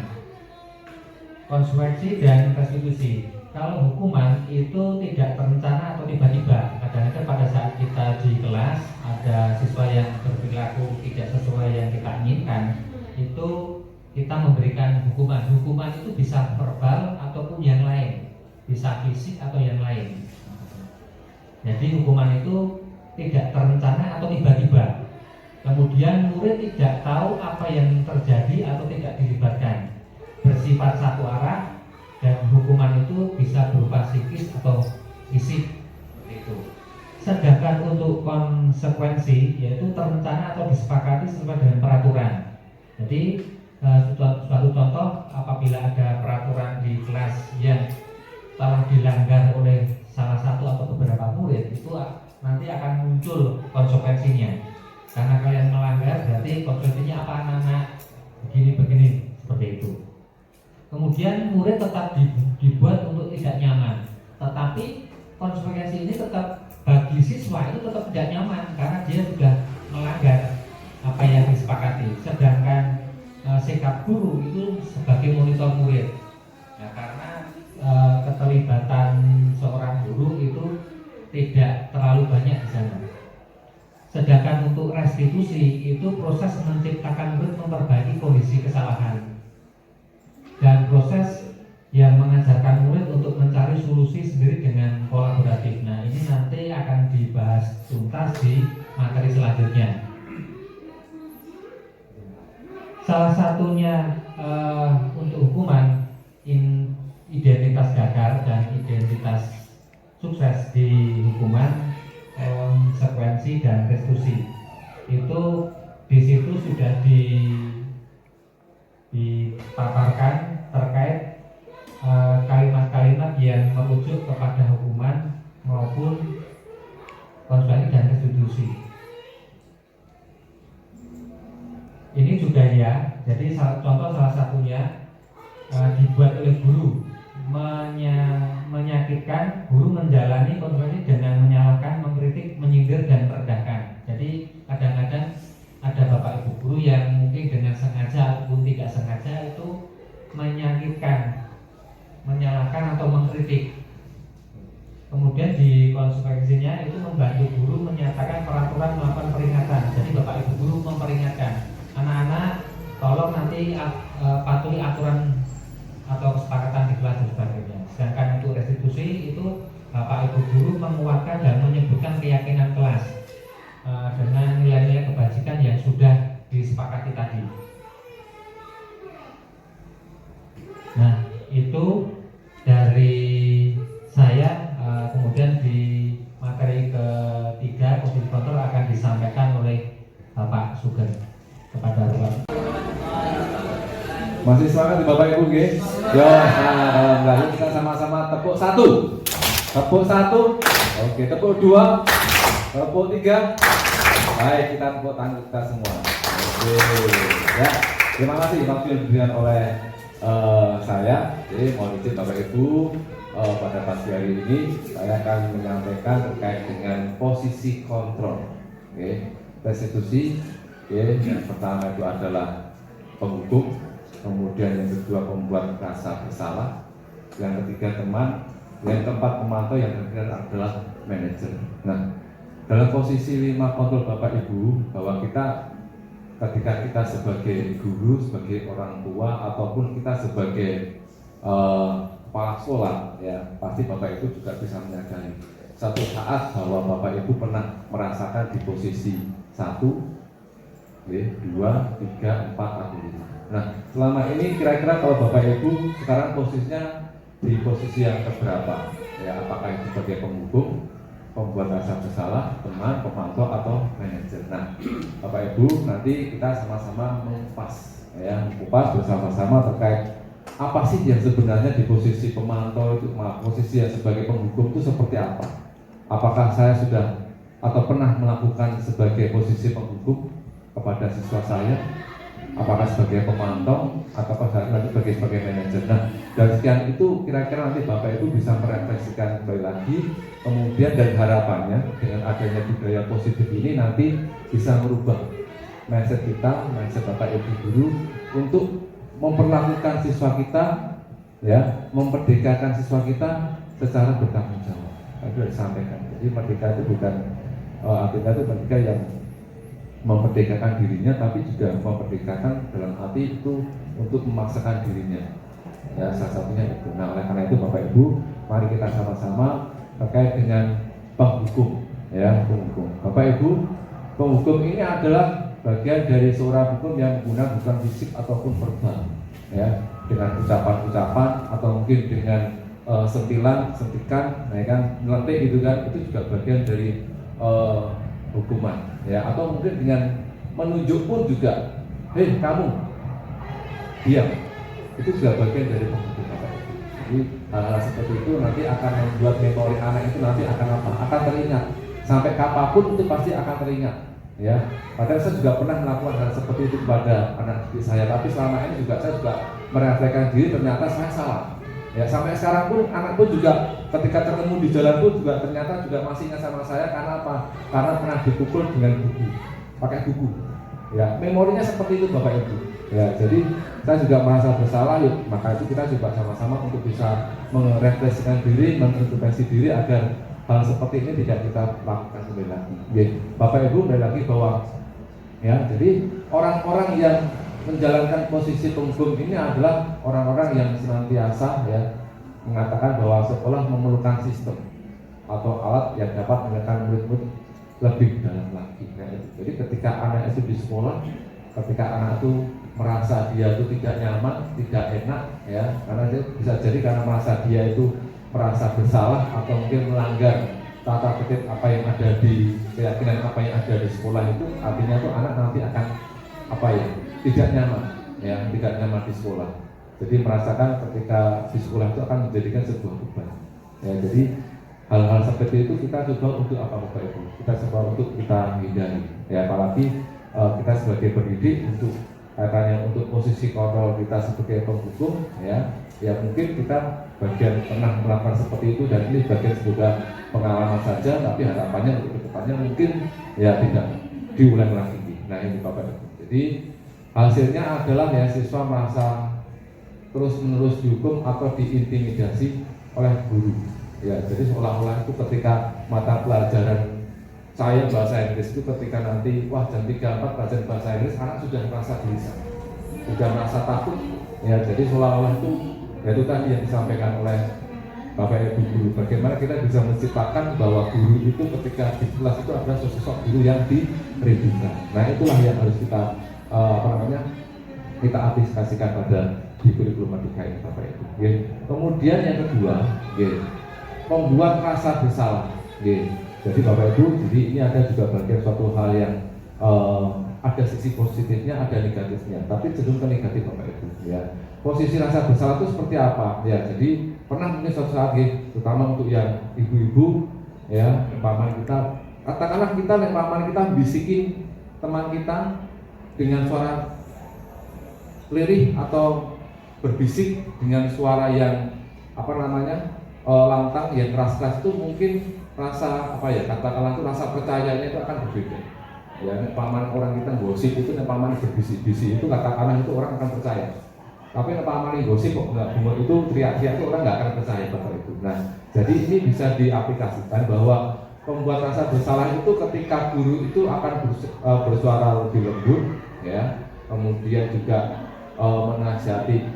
konsekuensi, dan restitusi. Kalau hukuman itu tidak terencana atau tiba-tiba. Kadang-kadang pada saat kita di kelas ada siswa yang berperilaku tidak sesuai yang kita inginkan, itu kita memberikan hukuman. Hukuman itu bisa verbal ataupun yang lain, bisa fisik atau yang lain. Jadi hukuman itu tidak terencana atau tiba-tiba. Kemudian murid tidak tahu apa yang terjadi atau tidak dilibatkan, bersifat satu arah, dan hukuman itu bisa berupa psikis atau fisik itu. Sedangkan untuk konsekuensi yaitu terencana atau disepakati sesuai dengan peraturan. Jadi suatu contoh, apabila ada peraturan di kelas yang telah dilanggar oleh salah satu atau beberapa murid, itu nanti akan muncul konsekuensinya. Karena kalian melanggar, berarti konsekuensinya apa anak-anak? Begini, seperti itu. Kemudian murid tetap dibuat untuk tidak nyaman, tetapi konsekuensi ini tetap bagi siswa itu tetap tidak nyaman karena dia sudah melanggar apa yang disepakati. Sedangkan sikap guru itu sebagai monitor murid. Nah, karena keterlibatan seorang guru itu tidak terlalu banyak di sana. Sedangkan untuk restitusi itu proses menciptakan murid memperbaiki kondisi kesalahan, dan proses yang mengajarkan murid untuk mencari solusi sendiri dengan kolaboratif. Nah, ini nanti akan dibahas tuntas di materi selanjutnya. salah satunya untuk hukuman identitas gagal dan identitas sukses di hukuman konsekuensi dan restitusi itu di situ sudah dipaparkan terkait kalimat-kalimat yang merujuk kepada hukuman maupun konsekuensi dan restitusi. Ini juga ya, jadi contoh salah satunya dibuat oleh guru menyakitkan, guru menjalani konsekuensi dengan menyalahkan, mengkritik, menyindir dan merendahkan. Jadi kadang-kadang ada bapak ibu guru yang mungkin dengan sengaja ataupun tidak sengaja itu menyakitkan, menyalahkan atau mengkritik. Kemudian di konsekuensinya itu membantu guru menyatakan peraturan melakukan peringatan. Jadi bapak ibu guru memperingatkan anak-anak, tolong nanti patuhi aturan atau kesepakatan di kelas dan sebagainya. Sedangkan untuk restitusi itu bapak ibu guru menguatkan dan menyebutkan keyakinan kelas dengan nilai-nilai kebajikan yang sudah disepakati tadi. Nah, itu dari saya. Kemudian di materi ketiga posisi kontrol akan disampaikan oleh Bapak Sugeng kepada Bapak. Masih semangat Bapak Ibu nggih? Yo, nah dalam kita sama-sama tepuk satu. Tepuk satu. Oke, tepuk dua. Tepuk tiga. Baik, kita tepuk tangan kita semua. Oke. Ya, terima kasih waktu yang diberikan oleh saya. Jadi mohon izin Bapak Ibu, pada pagi hari ini saya akan menyampaikan terkait dengan posisi kontrol. Oke, restitusi. Oke, yang pertama itu adalah penghukum, kemudian yang kedua pembuat rasa bersalah, yang ketiga teman, yang keempat pemantau, yang terakhir adalah manajer. Nah, dalam posisi 5 kontrol Bapak Ibu, bahwa kita ketika kita sebagai guru, sebagai orang tua, ataupun kita sebagai kepala sekolah, ya pasti Bapak Ibu juga bisa menyadari satu saat bahwa Bapak Ibu pernah merasakan di posisi 1, 2, 3, 4, atau 5. Nah, selama ini kira-kira kalau Bapak Ibu sekarang posisinya di posisi yang keberapa? Ya, apakah itu sebagai penghukum, pembuat rasa bersalah, teman, pemantau, atau manajer? Nah, Bapak Ibu nanti kita sama-sama mengupas, ya, mengupas bersama-sama terkait apa sih yang sebenarnya di posisi pemantau itu, posisi yang sebagai penghukum itu seperti apa? Apakah saya sudah atau pernah melakukan sebagai posisi penghukum kepada siswa saya? Apakah sebagai pemantau atau nanti sebagai manajer? Nah, dari sekian itu kira-kira nanti Bapak Ibu bisa merefleksikan kembali lagi, kemudian dan harapannya dengan adanya budaya positif ini nanti bisa merubah mindset kita, mindset Bapak Ibu guru untuk memperlakukan siswa kita, ya, memerdekakan siswa kita secara bertanggung jawab. Itu disampaikan. Jadi merdeka itu bukan artinya itu merdeka yang memerdekakan dirinya, tapi juga memerdekakan dalam arti itu untuk memaksakan dirinya. Ya, salah satunya itu. Nah, oleh karena itu Bapak Ibu, mari kita sama-sama terkait dengan penghukum, ya, penghukum. Bapak Ibu, penghukum ini adalah bagian dari seorang hukum yang menggunakan bukan fisik ataupun verbal, ya, dengan ucapan-ucapan atau mungkin dengan sentilan, sentikan, ya kan, ngelentik gitu kan, itu juga bagian dari hukuman, ya, atau mungkin dengan menunjuk pun juga, hei kamu, diam, itu juga bagian dari penghukum Bapak Ibu. Jadi hal-hal seperti itu nanti akan membuat memori anak itu nanti akan apa? Akan teringat, sampai kapanpun itu pasti akan teringat. Ya, padahal saya juga pernah melakukan hal seperti itu kepada anak didik saya, tapi selama ini juga saya juga merefleksikan diri, ternyata saya salah. Ya, sampai sekarang pun anak pun juga ketika ketemu di jalan pun juga ternyata juga masih ingat sama saya karena apa? Karena pernah dipukul dengan buku, pakai buku. Ya, memorinya seperti itu Bapak Ibu. Ya, jadi saya juga merasa bersalah, yuk, maka itu kita coba sama-sama untuk bisa merefleksikan diri, mengintrospeksi diri agar hal seperti ini tidak kita lakukan kembali lagi. Ya, Bapak Ibu kembali lagi bahwa, ya, jadi orang-orang yang menjalankan posisi penghukum ini adalah orang-orang yang senantiasa, ya, mengatakan bahwa sekolah memerlukan sistem atau alat yang dapat menekan murid-murid lebih dalam lagi. Nah, jadi ketika anak itu di sekolah, ketika anak itu merasa dia itu tidak nyaman, tidak enak, ya, karena dia bisa jadi karena merasa dia itu merasa bersalah atau mungkin melanggar tata tertib apa yang ada di keyakinan apa yang ada di sekolah itu, artinya tuh anak nanti akan apa ya, tidak nyaman, ya, tidak nyaman di sekolah. Jadi merasakan ketika di sekolah itu akan menjadikan sebuah beban. Ya, jadi hal-hal seperti itu kita coba untuk apa Bapak Ibu? Kita coba untuk kita hindari. Ya, apalagi kita sebagai pendidik untuk katanya untuk posisi kontrol kita sebagai penghukum, ya mungkin kita bagian pernah melakukan seperti itu dan ini bagian sebuah pengalaman saja, tapi harapannya untuk kedepannya mungkin ya tidak diulang lagi. Nah ini Bapak Ibu. Jadi hasilnya adalah ya siswa merasa terus-menerus dihukum atau diintimidasi oleh guru. Ya, jadi seolah-olah itu ketika mata pelajaran saya bahasa Inggris itu ketika nanti wah jam 3-4 pelajaran bahasa Inggris anak sudah merasa gelisah, sudah merasa takut. Ya, jadi seolah-olah itu ya itu tadi yang disampaikan oleh Bapak Ibu guru. Bagaimana kita bisa menciptakan bahwa guru itu ketika di kelas itu adalah sosok guru yang dirindukan. Nah itulah yang harus kita kita aplikasikan pada di kurikulum merdeka ini Bapak Ibu. Ya. Kemudian yang kedua, ya, membuat rasa bersalah. Ya. Jadi Bapak Ibu, jadi ini ada juga bagian suatu hal yang ada sisi positifnya, ada negatifnya. Tapi cenderung ke negatif Bapak Ibu. Ya. Posisi rasa bersalah itu seperti apa? Ya, jadi pernah mungkin suatu saat, ya, terutama untuk yang ibu-ibu, ya, paman kita, katakanlah kita, paman kita bisikin teman kita dengan suara lirih atau berbisik dengan suara yang lantang, yang keras-keras, itu mungkin rasa katakanlah itu rasa percayanya itu akan berbeda. Ya, paman orang kita gosip itu, paman berbisik-bisik itu katakanlah itu orang akan percaya. Tapi paman gosip kok nggak bunga itu teriak-teriak itu orang nggak akan percaya Bapak Ibu. Nah, jadi ini bisa diaplikasikan bahwa membuat rasa bersalah itu ketika guru itu akan bersuara lebih lembut, ya, kemudian juga menasihati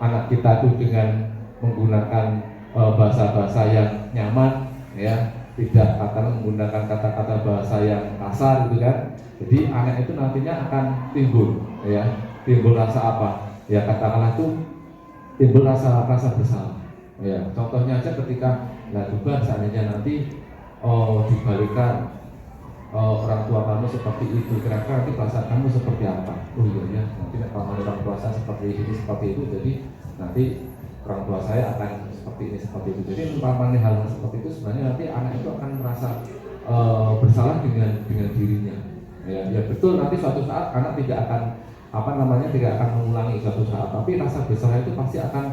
anak kita itu dengan menggunakan bahasa-bahasa yang nyaman, ya, tidak akan menggunakan kata-kata bahasa yang kasar gitu kan. Jadi anak itu nantinya akan timbul rasa apa? Ya katakanlah itu timbul rasa bersalah. Ya, contohnya aja ketika coba seandainya nanti dibalikan orang tua kamu seperti itu, kira-kira nanti perasaan kamu seperti apa? Oh iya ya, nanti kalau orang tua saya seperti ini seperti itu, jadi nanti orang tua saya akan seperti ini seperti itu. Jadi umpamanya hal seperti itu sebenarnya nanti anak itu akan merasa bersalah dengan dirinya. Ya betul, nanti suatu saat anak tidak akan tidak akan mengulangi suatu saat, tapi rasa bersalah itu pasti akan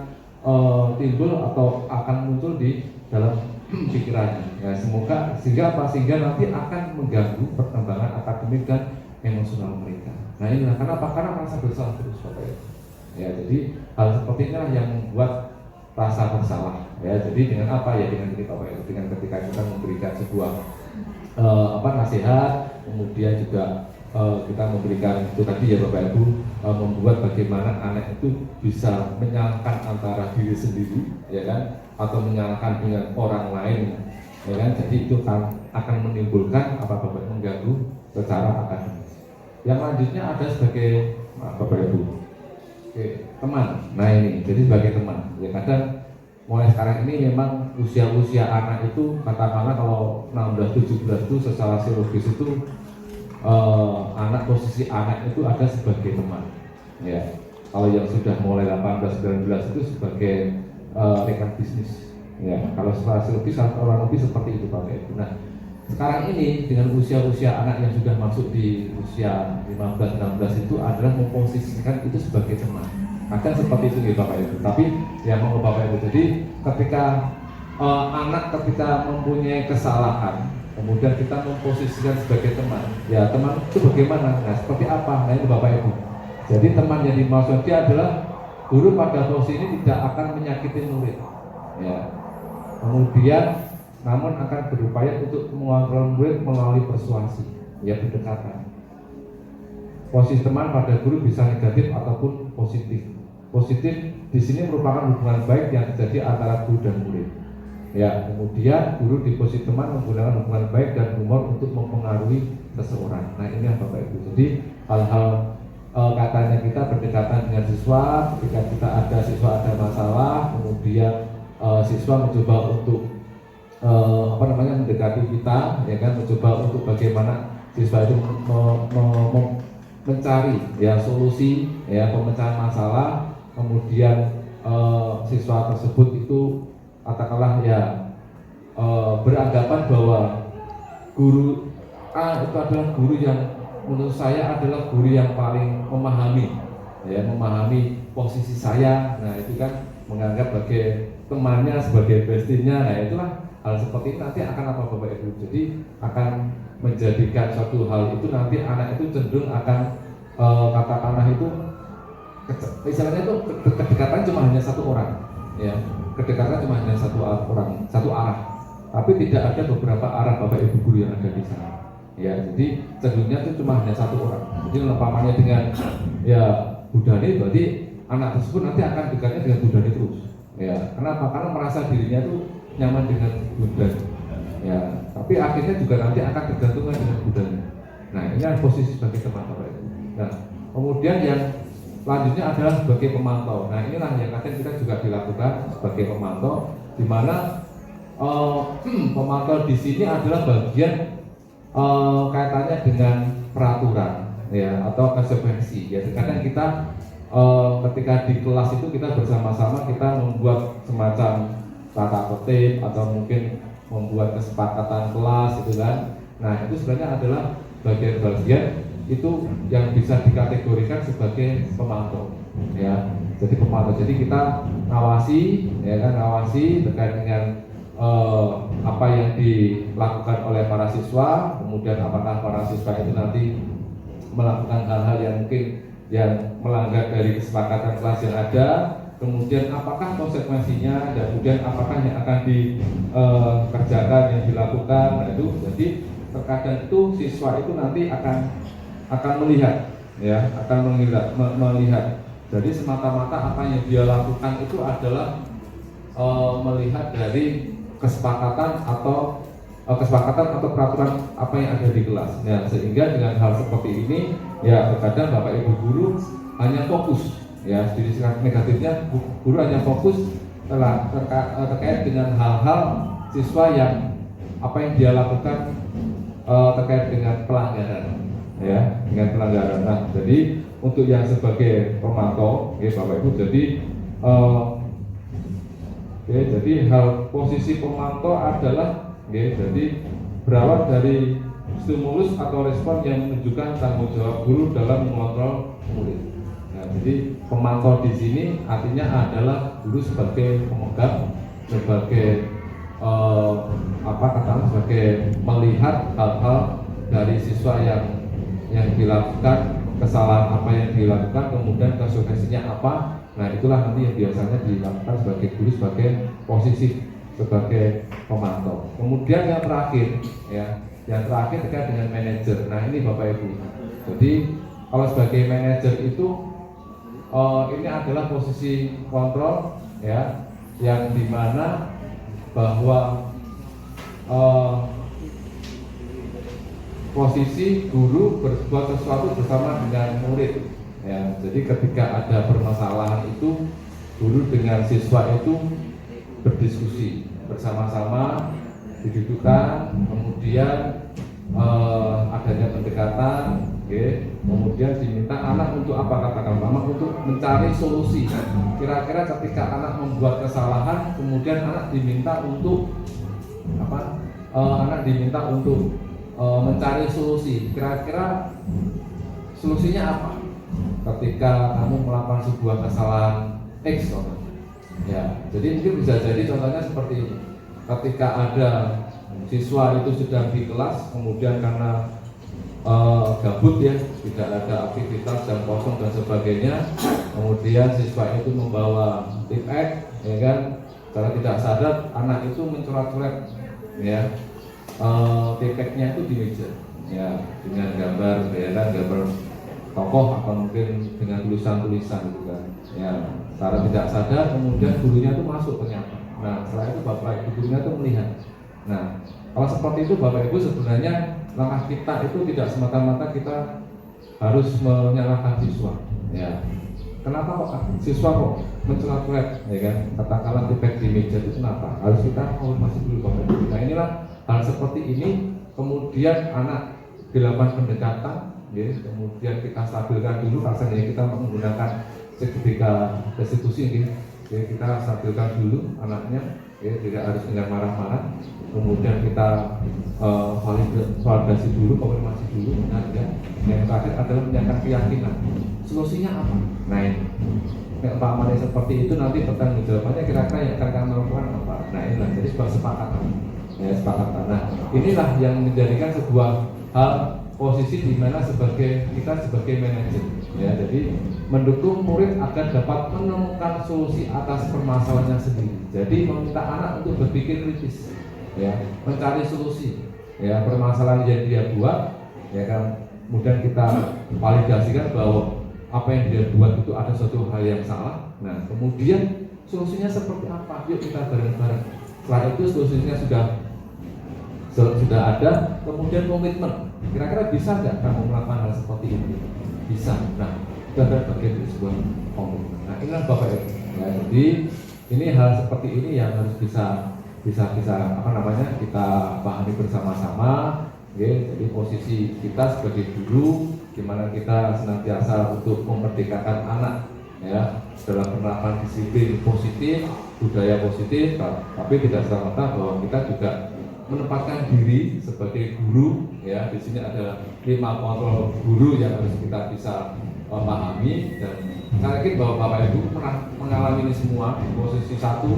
timbul atau akan muncul di dalam pikirannya. Ya, sehingga nanti akan mengganggu perkembangan akademik dan emosional mereka. Nah ini karena merasa bersalah terus Bapak Ibu. Ya, jadi hal seperti inilah yang membuat rasa bersalah. Ya, jadi dengan apa ya, dengan ini Bapak Ibu, dengan ketika kita memberikan sebuah nasihat, kemudian juga kita memberikan itu tadi ya Bapak Ibu, membuat bagaimana anak itu bisa menyalahkan antara diri sendiri, ya kan, atau menyalahkan dengan orang lain, ya kan. Jadi itu akan menimbulkan Bapak Ibu, mengganggu secara akademis. Yang lanjutnya ada sebagai Bapak Ibu, teman. Nah ini, jadi sebagai teman, ya kadang mulai sekarang ini memang usia anak itu katakanlah kalau 16-17 itu secara psikologis itu posisi anak itu ada sebagai teman. Ya, kalau yang sudah mulai 18-19 itu sebagai rekan bisnis. Ya, kalau secara psikologis orang lebih seperti itu Pak Ibu. Nah, sekarang ini dengan usia anak yang sudah masuk di usia 15-16 itu adalah memposisikan itu sebagai teman. Akan seperti itu nih Bapak Ibu. Tapi ya mau Bapak Ibu. Jadi ketika anak ketika mempunyai kesalahan, kemudian kita memposisikan sebagai teman. Ya teman itu bagaimana? Nah seperti apa? Nah itu Bapak Ibu. Jadi teman yang dimaksud dia adalah guru pada posisi ini tidak akan menyakiti murid. Ya. Kemudian namun akan berupaya untuk mengontrol murid melalui persuasi, ya pendekatan. Posisi teman pada guru bisa negatif ataupun positif. Positif di sini merupakan hubungan baik yang terjadi antara guru dan murid. Ya, kemudian guru di posisi teman menggunakan hubungan baik dan humor untuk mempengaruhi seseorang. Nah ini yang Bapak Ibu. Jadi hal-hal katanya kita berdekatan dengan siswa. Ketika kita ada siswa ada masalah, kemudian siswa mencoba untuk mendekati kita, ya kan, mencoba untuk bagaimana siswa itu mencari ya solusi ya pemecahan masalah, kemudian siswa tersebut itu katakanlah ya beranggapan bahwa guru A itu adalah guru yang menurut saya adalah guru yang paling memahami posisi saya. Nah itu kan menganggap sebagai temannya, sebagai bestinya. Nah itulah hal seperti ini nanti akan apa Bapak Ibu, jadi akan menjadikan suatu hal itu nanti anak itu cenderung akan katakanlah itu istilahnya itu kedekatan cuma hanya satu orang ya, kedekatan cuma hanya satu orang, satu arah, tapi tidak ada beberapa arah Bapak Ibu guru yang ada di sana ya. Jadi cenderungnya itu cuma hanya satu orang. Jadi umpamanya dengan ya Budani, berarti anak tersebut nanti akan dekatnya dengan Budani terus ya. Kenapa? Karena merasa dirinya itu nyaman dengan Budani ya, tapi akhirnya juga nanti akan tergantungan dengan Budani. Nah ini adalah posisi sebagai teman Bapak Ibu. Nah kemudian yang selanjutnya adalah sebagai pemantau. Nah inilah yang kadang kita juga dilakukan sebagai pemantau, di mana pemantau di sini adalah bagian kaitannya dengan peraturan ya atau konsekuensi ya. Kadang kita ketika di kelas itu kita bersama-sama kita membuat semacam tata tertib atau mungkin membuat kesepakatan kelas itu kan. Nah itu sebenarnya adalah bagian-bagian itu yang bisa dikategorikan sebagai pemantau ya. Jadi pemantau, jadi kita ngawasi ya kan, ngawasi terkait dengan apa yang dilakukan oleh para siswa, kemudian apakah para siswa itu nanti melakukan hal-hal yang mungkin yang melanggar dari kesepakatan kelas yang ada, kemudian apakah konsekuensinya, dan kemudian apakah yang akan dikerjakan, yang dilakukan. Nah itu jadi terkadang itu siswa itu nanti akan melihat ya, akan melihat. Jadi semata-mata apa yang dia lakukan itu adalah melihat dari kesepakatan atau peraturan apa yang ada di kelas ya. Sehingga dengan hal seperti ini ya terkadang Bapak Ibu guru hanya fokus ya, di sisi negatifnya guru hanya fokus terkait dengan hal-hal siswa yang apa yang dia lakukan terkait dengan pelanggaran ya, dengan pelanggaran. Nah jadi untuk yang sebagai pemantau ya Bapak Ibu, jadi hal posisi pemantau adalah jadi berawal dari stimulus atau respon yang menunjukkan tanggung jawab guru dalam mengontrol murid. Nah, jadi pemantau di sini artinya adalah guru sebagai pemegang, sebagai sebagai melihat hal-hal dari siswa yang dilakukan, kesalahan apa yang dilakukan, kemudian konsekuensinya apa. Nah itulah nanti yang biasanya dilakukan sebagai guru, sebagai posisi sebagai pemantau. Kemudian yang terakhir ya, yang terakhir terkait dengan manajer. Nah ini Bapak Ibu, jadi kalau sebagai manajer itu ini adalah posisi kontrol ya, yang dimana bahwa posisi guru berbuat sesuatu bersama dengan murid ya. Jadi ketika ada permasalahan itu guru dengan siswa itu berdiskusi bersama-sama, didudukkan, kemudian adanya pendekatan, kemudian diminta anak untuk apa, katakan mama, untuk mencari solusi. Kira-kira ketika anak membuat kesalahan, kemudian anak diminta untuk apa? Anak diminta untuk mencari solusi. Kira-kira solusinya apa? Ketika kamu melakukan sebuah kesalahan X, ya, jadi mungkin bisa jadi contohnya seperti ini. Ketika ada siswa itu sedang di kelas, kemudian karena gabut ya, tidak ada aktivitas dan kosong dan sebagainya, kemudian siswa itu membawa tipek, ya kan, secara tidak sadar anak itu mencoret-coret ya tipeknya itu di meja, ya, dengan gambar, ya kan, gambar tokoh atau mungkin dengan tulisan-tulisan gitu kan, ya, secara tidak sadar kemudian gurunya itu masuk ternyata. Nah setelah itu bapak ibu gurunya itu melihat. Nah kalau seperti itu Bapak Ibu, sebenarnya langkah kita itu tidak semata-mata kita harus menyalahkan siswa. Ya, kenapa kok siswa kok mencelat-celat, ya kan? Katakanlah tipek di meja itu kenapa? Harus kita konfirmasi dulu Bapak Ibu. Nah inilah hal seperti ini, kemudian anak dilakukan pendekatan, ya, kemudian kita stabilkan dulu, rasanya kita menggunakan sertifikat restitusi, ya, kita stabilkan dulu anaknya, ya, tidak harus dengan marah-marah, kemudian kita validasi dulu, konfirmasi dulu, benar ya. Yang terakhir adalah menyatakan keyakinan. Solusinya apa? Nah ini, kepahamannya seperti itu nanti pertanggung jawabannya kira-kira yang akan melakukan apa? Nah inilah jadi sebuah kesepakatan, ya sepakatan. Nah inilah yang menjadikan sebuah hal posisi di mana kita sebagai manajer, ya, jadi mendukung murid agar dapat menemukan solusi atas permasalahannya sendiri. Jadi meminta anak untuk berpikir kritis, ya, mencari solusi, ya, permasalahan yang dia buat, ya kan. Kemudian kita validasikan bahwa apa yang dia buat itu ada suatu hal yang salah. Nah, kemudian solusinya seperti apa? Yuk kita bareng-bareng. Setelah itu solusinya sudah ada, kemudian komitmen. Kira-kira bisa nggak kamu melakukan hal seperti ini? Bisa. Nah, itu adalah bagian dari sebuah komitmen. Nah, inilah Bapak Ibu. Ya, jadi ini hal seperti ini yang harus bisa kita pahami bersama-sama. Ya, jadi posisi kita sebagai guru, di mana kita senantiasa untuk memerdekakan anak, ya, dalam penerapan disiplin positif, budaya positif, tapi tidak serta-merta bahwa kita juga menempatkan diri sebagai guru, ya. Di sini ada 5 kontrol guru yang harus kita bisa pahami, dan saya yakin bahwa Bapak Ibu pernah mengalami ini semua. Posisi 1,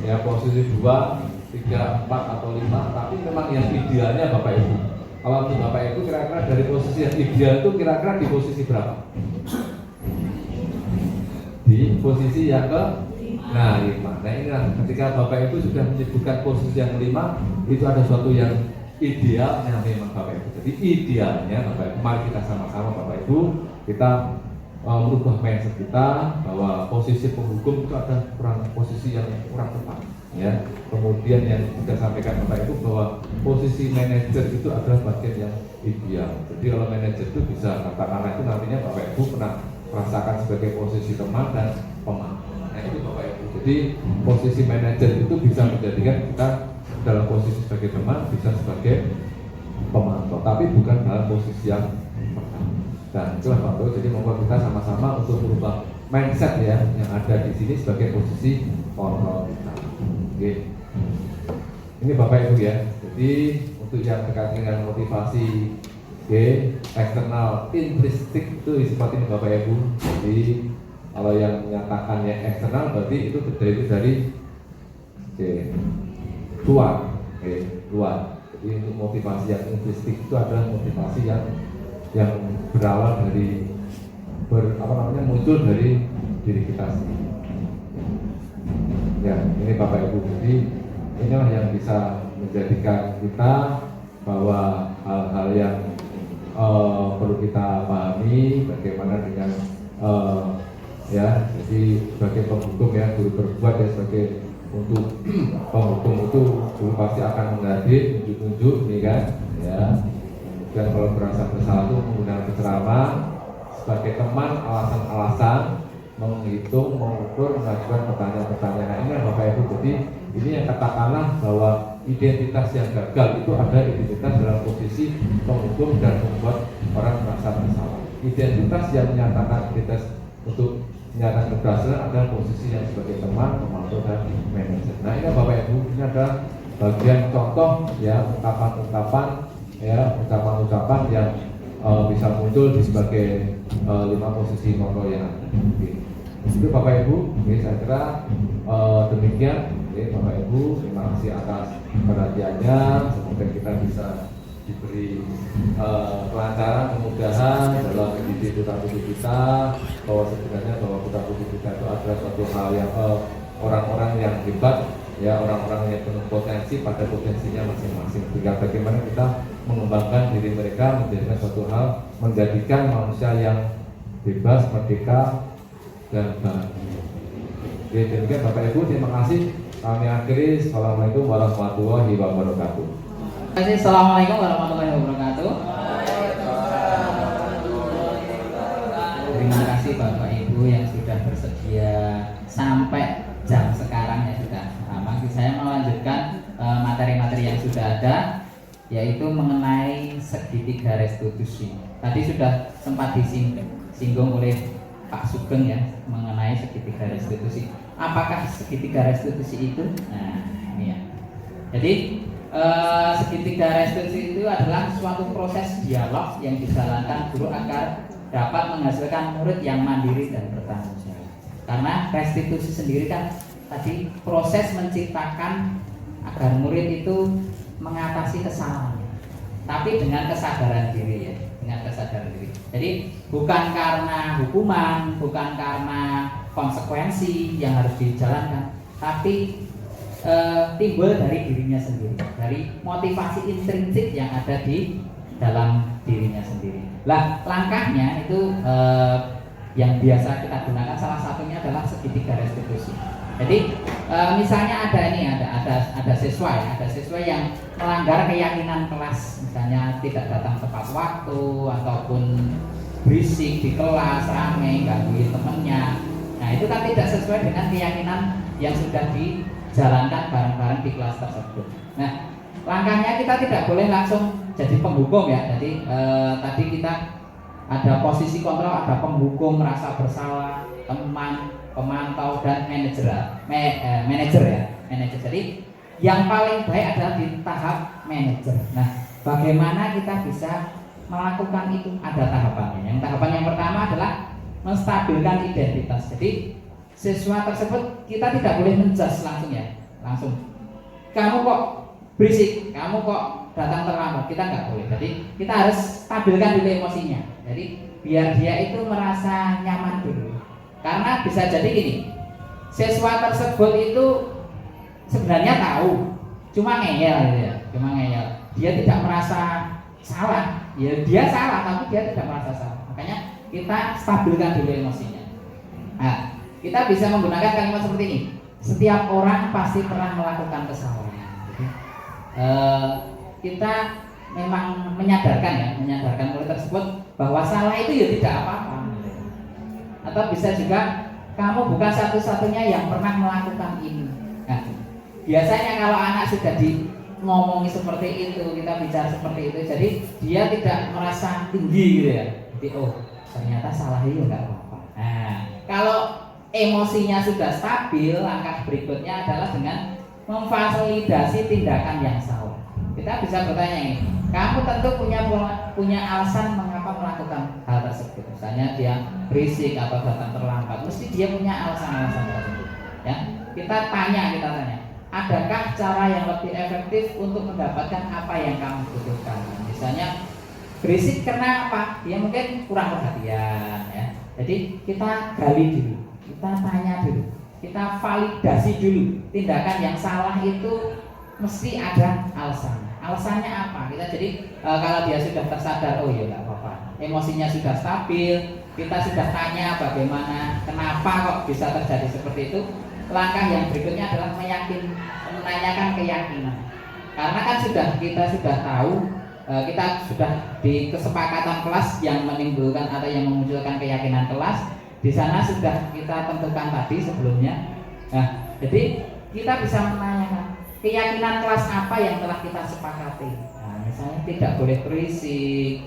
ya, posisi 2, 3, 4 atau 5, tapi memang yang idealnya Bapak Ibu. Kalau untuk Bapak Ibu kira-kira dari posisi yang ideal itu kira-kira di posisi berapa? Di posisi yang ke 5. Nah inilah ketika Bapak Ibu sudah menyebutkan posisi yang 5, itu ada suatu yang idealnya memang Bapak Ibu. Jadi idealnya Bapak Ibu, mari kita sama-sama Bapak Ibu kita merubah mindset kita bahwa posisi penghukum itu ada posisi yang kurang tepat, ya. Kemudian yang sudah sampaikan Bapak Ibu bahwa posisi manajer itu adalah bagian yang ideal. Jadi kalau manajer itu bisa katakanlah itu nantinya Bapak Ibu pernah merasakan sebagai posisi teman dan pemantau. Nah itu Bapak Ibu. Jadi posisi manajer itu bisa menjadikan kita dalam posisi sebagai teman, bisa sebagai pemantau, tapi bukan dalam posisi yang pertama. Dan itulah Bapak Ibu. Jadi membuat kita sama-sama untuk merubah mindset, ya, yang ada di sini sebagai posisi kontrol kita. Oke. Ini Bapak Ibu, ya. Jadi untuk yang terkait dengan motivasi, eksternal, intrinsik itu seperti ini Bapak Ibu. Jadi kalau yang menyatakannya eksternal berarti itu terdiri dari luar, luar. Jadi untuk motivasi yang intrinsik itu adalah motivasi yang berawal dari muncul dari diri kita sendiri. Ya, ini Bapak Ibu. Jadi inilah yang bisa menjadikan kita bahwa hal-hal yang perlu kita pahami bagaimana dengan ya, jadi sebagai penghukum, ya, guru berbuat, ya, sebagai untuk penghukum itu guru pasti akan menghadir, tunjuk-tunjuk, nih kan, ya. Dan kalau merasa bersalah itu menggunakan ceramah, sebagai teman alasan-alasan, menghitung, mengukur, mengajukan pertanyaan-pertanyaan. Nah, ini Bapak Ibu. Jadi ini yang katakanlah bahwa identitas yang gagal itu ada identitas dalam posisi penghukum dan membuat orang merasa bersalah. Identitas yang menyatakan identitas untuk menyatakan keberhasilan adalah posisi yang sebagai teman, pemantau, dan manajer. Nah ini Bapak Ibu, ini ada bagian contoh, ya, ungkapan-ungkapan, ya, ucapan-ucapan yang bisa muncul di sebagai 5 posisi kontrol yang ada. Itu Bapak Ibu, saya kira demikian. Bapak Ibu, terima kasih atas perhatiannya. Semoga kita bisa diberi kelancaran, kemudahan dalam mendidik putra-putri kita, bahwa sebenarnya bahwa putra-putri kita itu adalah suatu hal yang orang-orang yang hebat, ya, orang-orang yang penuh potensi pada potensinya masing-masing. Tinggal bagaimana kita mengembangkan diri mereka menjadikan suatu hal, menjadikan manusia yang bebas, merdeka, dan bahagia. Oke, demikian Bapak Ibu, terima kasih. Kami akhiri. Assalamualaikum warahmatullahi wabarakatuh. Assalamualaikum warahmatullahi wabarakatuh. terima kasih Bapak Ibu yang sudah bersedia sampai jam sekarang ya sudah. Nah, masih saya melanjutkan materi-materi yang sudah ada, yaitu mengenai segitiga restitusi. Tadi sudah sempat disinggung oleh Pak Sugeng ya mengenai segitiga restitusi. Apakah segitiga restitusi itu? Nah, ini ya. Jadi segitiga restitusi itu adalah suatu proses dialog yang dijalankan guru agar dapat menghasilkan murid yang mandiri dan bertanggung jawab. Karena restitusi sendiri kan tadi proses menciptakan agar murid itu mengatasi kesalahan, tapi dengan kesadaran diri ya, dengan kesadaran diri. Jadi bukan karena hukuman, bukan karena konsekuensi yang harus dijalankan, tapi timbul dari dirinya sendiri, dari motivasi intrinsik yang ada di dalam dirinya sendiri. Lah langkahnya itu yang biasa kita gunakan salah satunya adalah segitiga restitusi. Jadi misalnya ada siswa yang melanggar keyakinan kelas, misalnya tidak datang tepat waktu ataupun berisik di kelas, ramai, gangguin temennya. Nah itu kan tidak sesuai dengan keyakinan yang sudah dijalankan bareng-bareng di kelas tersebut. Nah langkahnya kita tidak boleh langsung jadi penghukum ya. Jadi tadi kita ada posisi kontrol, ada penghukum, merasa bersalah, teman, pemantau, dan manajer ya. Jadi yang paling baik adalah di tahap manajer. Nah, bagaimana kita bisa melakukan itu? Ada tahapannya. Yang tahapan yang pertama adalah menstabilkan identitas. Jadi siswa tersebut kita tidak boleh menjudge langsung ya, langsung. Kamu kok berisik, kamu kok datang terlambat, kita nggak boleh. Jadi kita harus stabilkan dulu emosinya. Jadi biar dia itu merasa nyaman dulu. Karena bisa jadi gini, siswa tersebut itu sebenarnya tahu, cuma ngeyel gitu ya, cuma ngeyel. Dia tidak merasa salah, ya dia salah, tapi dia tidak merasa salah. Makanya kita stabilkan dulu emosinya. Nah, kita bisa menggunakan kalimat seperti ini. Setiap orang pasti pernah melakukan kesalahan. Jadi, kita memang menyadarkan murid tersebut bahwa salah itu ya tidak apa-apa. Atau bisa juga kamu bukan satu-satunya yang pernah melakukan ini. Nah, biasanya kalau anak sudah ngomongi seperti itu, kita bicara seperti itu, jadi dia tidak merasa tinggi gitu ya. Jadi oh ternyata salah itu nggak apa-apa. Nah, kalau emosinya sudah stabil, langkah berikutnya adalah dengan memfasilitasi tindakan yang salah. Kita bisa bertanya ini, kamu tentu punya alasan mengapa melakukan hal tersebut. Misalnya dia berisik atau datang terlambat, mesti dia punya alasan-alasan tertentu. Ya, kita tanya, adakah cara yang lebih efektif untuk mendapatkan apa yang kamu butuhkan? Misalnya berisik karena apa? Dia mungkin kurang perhatian. Ya, jadi kita gali dulu, kita tanya dulu, kita validasi dulu. Tindakan yang salah itu mesti ada alasan. Alasannya apa? Kita jadi kalau dia sudah tersadar, oh ya nggak apa-apa, emosinya sudah stabil, kita sudah tanya bagaimana, kenapa kok bisa terjadi seperti itu. Langkah yang berikutnya adalah menanyakan keyakinan. Karena kan kita sudah tahu, kita sudah di kesepakatan kelas yang menimbulkan atau yang memunculkan keyakinan kelas. Di sana sudah kita tentukan tadi sebelumnya. Nah, jadi kita bisa menanyakan keyakinan kelas apa yang telah kita sepakati. Nah, misalnya tidak boleh berisik,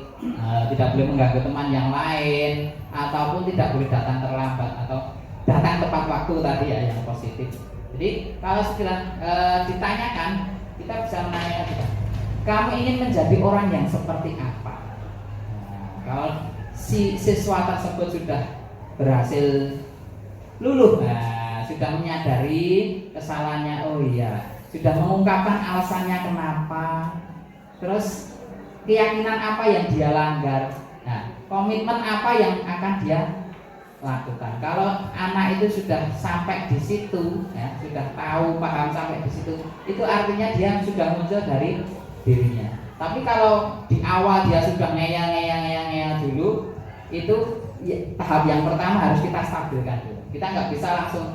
tidak boleh mengganggu teman yang lain, ataupun tidak boleh datang terlambat atau datang tepat waktu tadi ya, yang positif. Jadi kalau ditanyakan, kita bisa menanyakan juga, kamu ingin menjadi orang yang seperti apa? Nah, kalau si siswa tersebut sudah berhasil luluh, sudah menyadari kesalahannya, oh iya, sudah mengungkapkan alasannya kenapa, terus keyakinan apa yang dia langgar, nah komitmen apa yang akan dia lakukan. Kalau anak itu sudah sampai di situ, ya, sudah tahu, paham sampai di situ, itu artinya dia sudah muncul dari dirinya. Tapi kalau di awal dia sudah ngeyel dulu, itu ya, tahap yang pertama harus kita stabilkan dulu. Kita nggak bisa langsung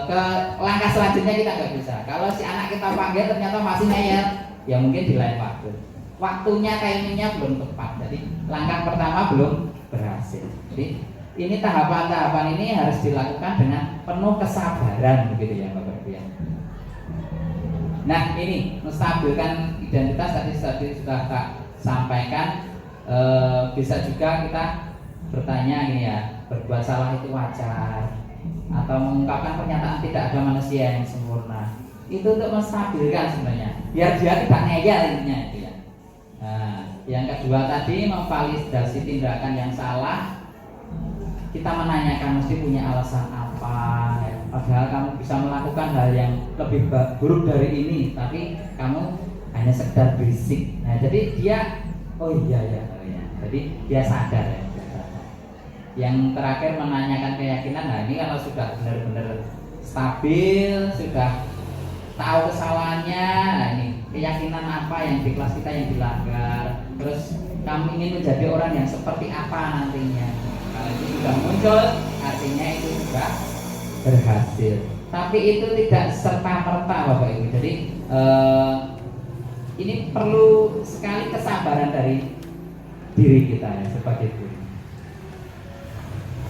ke langkah selanjutnya, kita nggak bisa. Kalau si anak kita panggil ternyata masih ngeyel, ya mungkin di lain waktu. Waktunya, timingnya belum tepat. Jadi langkah pertama belum berhasil. Jadi ini tahapan-tahapan ini harus dilakukan dengan penuh kesabaran begitu ya Bapak Ibu ya. Nah ini menstabilkan identitas tadi sudah tak sampaikan. Bisa juga kita bertanya ini ya, berbuat salah itu wajar, atau mengungkapkan pernyataan tidak ada manusia yang sempurna. Itu untuk menstabilkan sebenarnya, biar dia tidak ngeyel intinya itu ya. Nah, yang kedua tadi memvalidasi tindakan yang salah. Kita menanyakan mesti punya alasan apa ya. Padahal kamu bisa melakukan hal yang lebih buruk dari ini, tapi kamu hanya sekedar berisik. Nah, jadi dia oh iya ya. Jadi dia sadar ya. Yang terakhir menanyakan keyakinan. Nah, ini kalau sudah benar-benar stabil, sudah tahu kesalahannya, nah ini keyakinan apa yang di kelas kita yang dilanggar, terus kamu ingin menjadi orang yang seperti apa nantinya. Kalau itu sudah muncul, artinya itu sudah berhasil. Tapi itu tidak serta-merta Bapak Ibu. Jadi ini perlu sekali kesabaran dari diri kita ya seperti itu.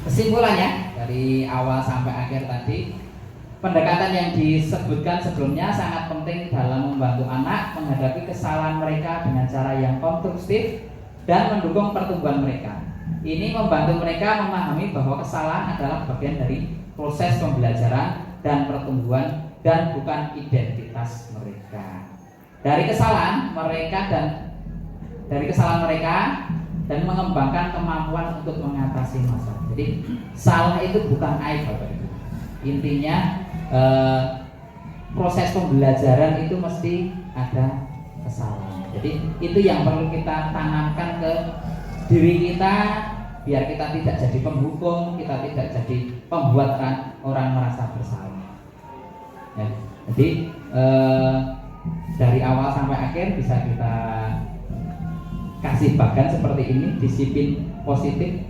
Kesimpulannya dari awal sampai akhir tadi, pendekatan yang disebutkan sebelumnya sangat penting dalam membantu anak menghadapi kesalahan mereka dengan cara yang konstruktif dan mendukung pertumbuhan mereka. Ini membantu mereka memahami bahwa kesalahan adalah bagian dari proses pembelajaran dan pertumbuhan dan bukan identitas mereka. Dari kesalahan mereka dan mengembangkan kemampuan untuk mengatasi masalah. Jadi salah itu bukan aib Bapak Ibu. Intinya proses pembelajaran itu mesti ada kesalahan. Jadi itu yang perlu kita tanamkan ke diri kita, biar kita tidak jadi penghukum, kita tidak jadi pembuat orang merasa bersalah. Ya, jadi dari awal sampai akhir bisa kita kasih bagan seperti ini, disiplin positif.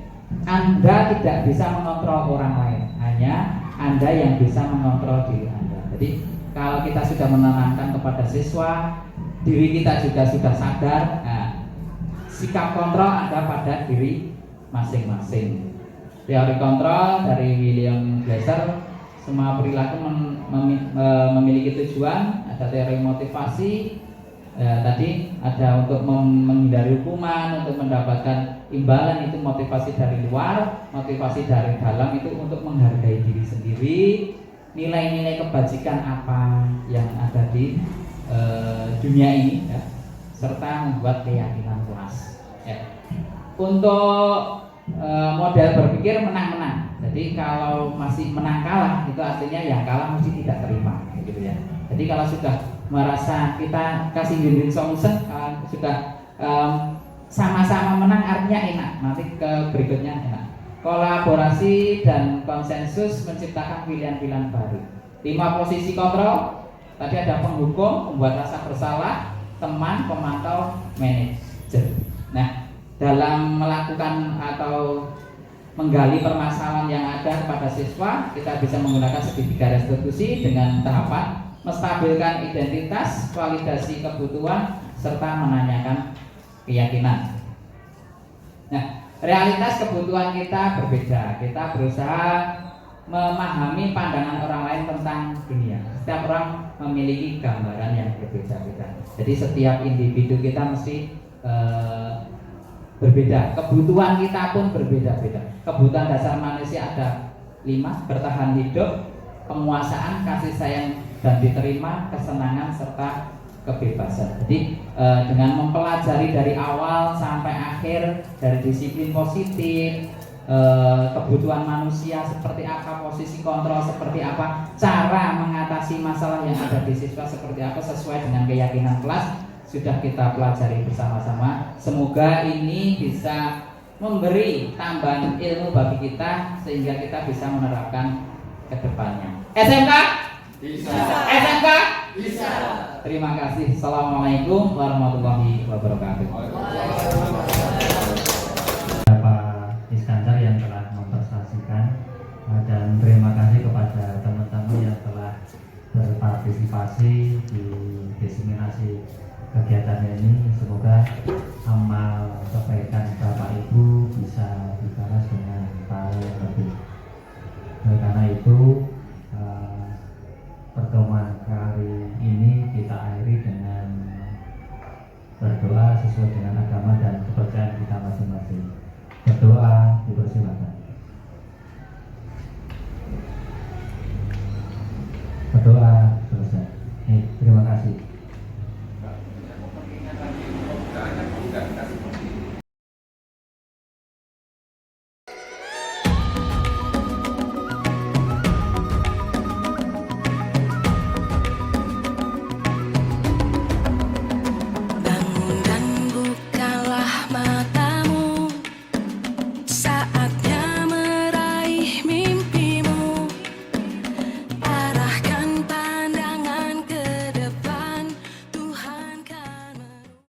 Anda tidak bisa mengontrol orang lain, hanya Anda yang bisa mengontrol diri Anda. Jadi kalau kita sudah menanamkan kepada siswa, diri kita juga sudah sadar, nah, sikap kontrol ada pada diri masing-masing. Teori kontrol dari William Glasser, semua perilaku memiliki tujuan. Ada teori motivasi, tadi ada untuk menghindari hukuman, untuk mendapatkan imbalan, itu motivasi dari luar. Motivasi dari dalam itu untuk menghargai diri sendiri, nilai-nilai kebajikan apa yang ada di dunia ini ya, serta membuat keyakinan kelas ya. Untuk model berpikir menang-menang. Jadi kalau masih menang kalah, itu artinya yang kalah mesti tidak terima gitu ya. Jadi kalau sudah merasa kita kasih win-win solution, sudah sama-sama menang, artinya enak. Nanti ke berikutnya enak. Kolaborasi dan konsensus menciptakan pilihan-pilihan baru. 5 posisi kontrol. Tadi ada penghukum, membuat rasa bersalah, teman, pemantau, manajer. Nah, dalam melakukan atau menggali permasalahan yang ada kepada siswa, kita bisa menggunakan segitiga restitusi dengan tahapan menstabilkan identitas, validasi kebutuhan, serta menanyakan keyakinan. Nah, realitas kebutuhan kita berbeda. Kita berusaha memahami pandangan orang lain tentang dunia. Setiap orang memiliki gambaran yang berbeda-beda. Jadi setiap individu kita mesti berbeda. Kebutuhan kita pun berbeda-beda. Kebutuhan dasar manusia ada 5: bertahan hidup, penguasaan, kasih sayang dan diterima, kesenangan, serta kebebasan. Jadi dengan mempelajari dari awal sampai akhir, dari disiplin positif, kebutuhan manusia seperti apa, posisi kontrol seperti apa, cara mengatasi masalah yang ada di siswa seperti apa sesuai dengan keyakinan kelas, sudah kita pelajari bersama-sama. Semoga ini bisa memberi tambahan ilmu bagi kita sehingga kita bisa menerapkan ke depannya. SMK? Bisa. SMK? Bisa. Terima kasih. Assalamualaikum warahmatullahi wabarakatuh. Pak Iskandar yang telah mempresentasikan, dan terima kasih kepada teman-teman yang telah berpartisipasi di diseminasi kegiatan ini.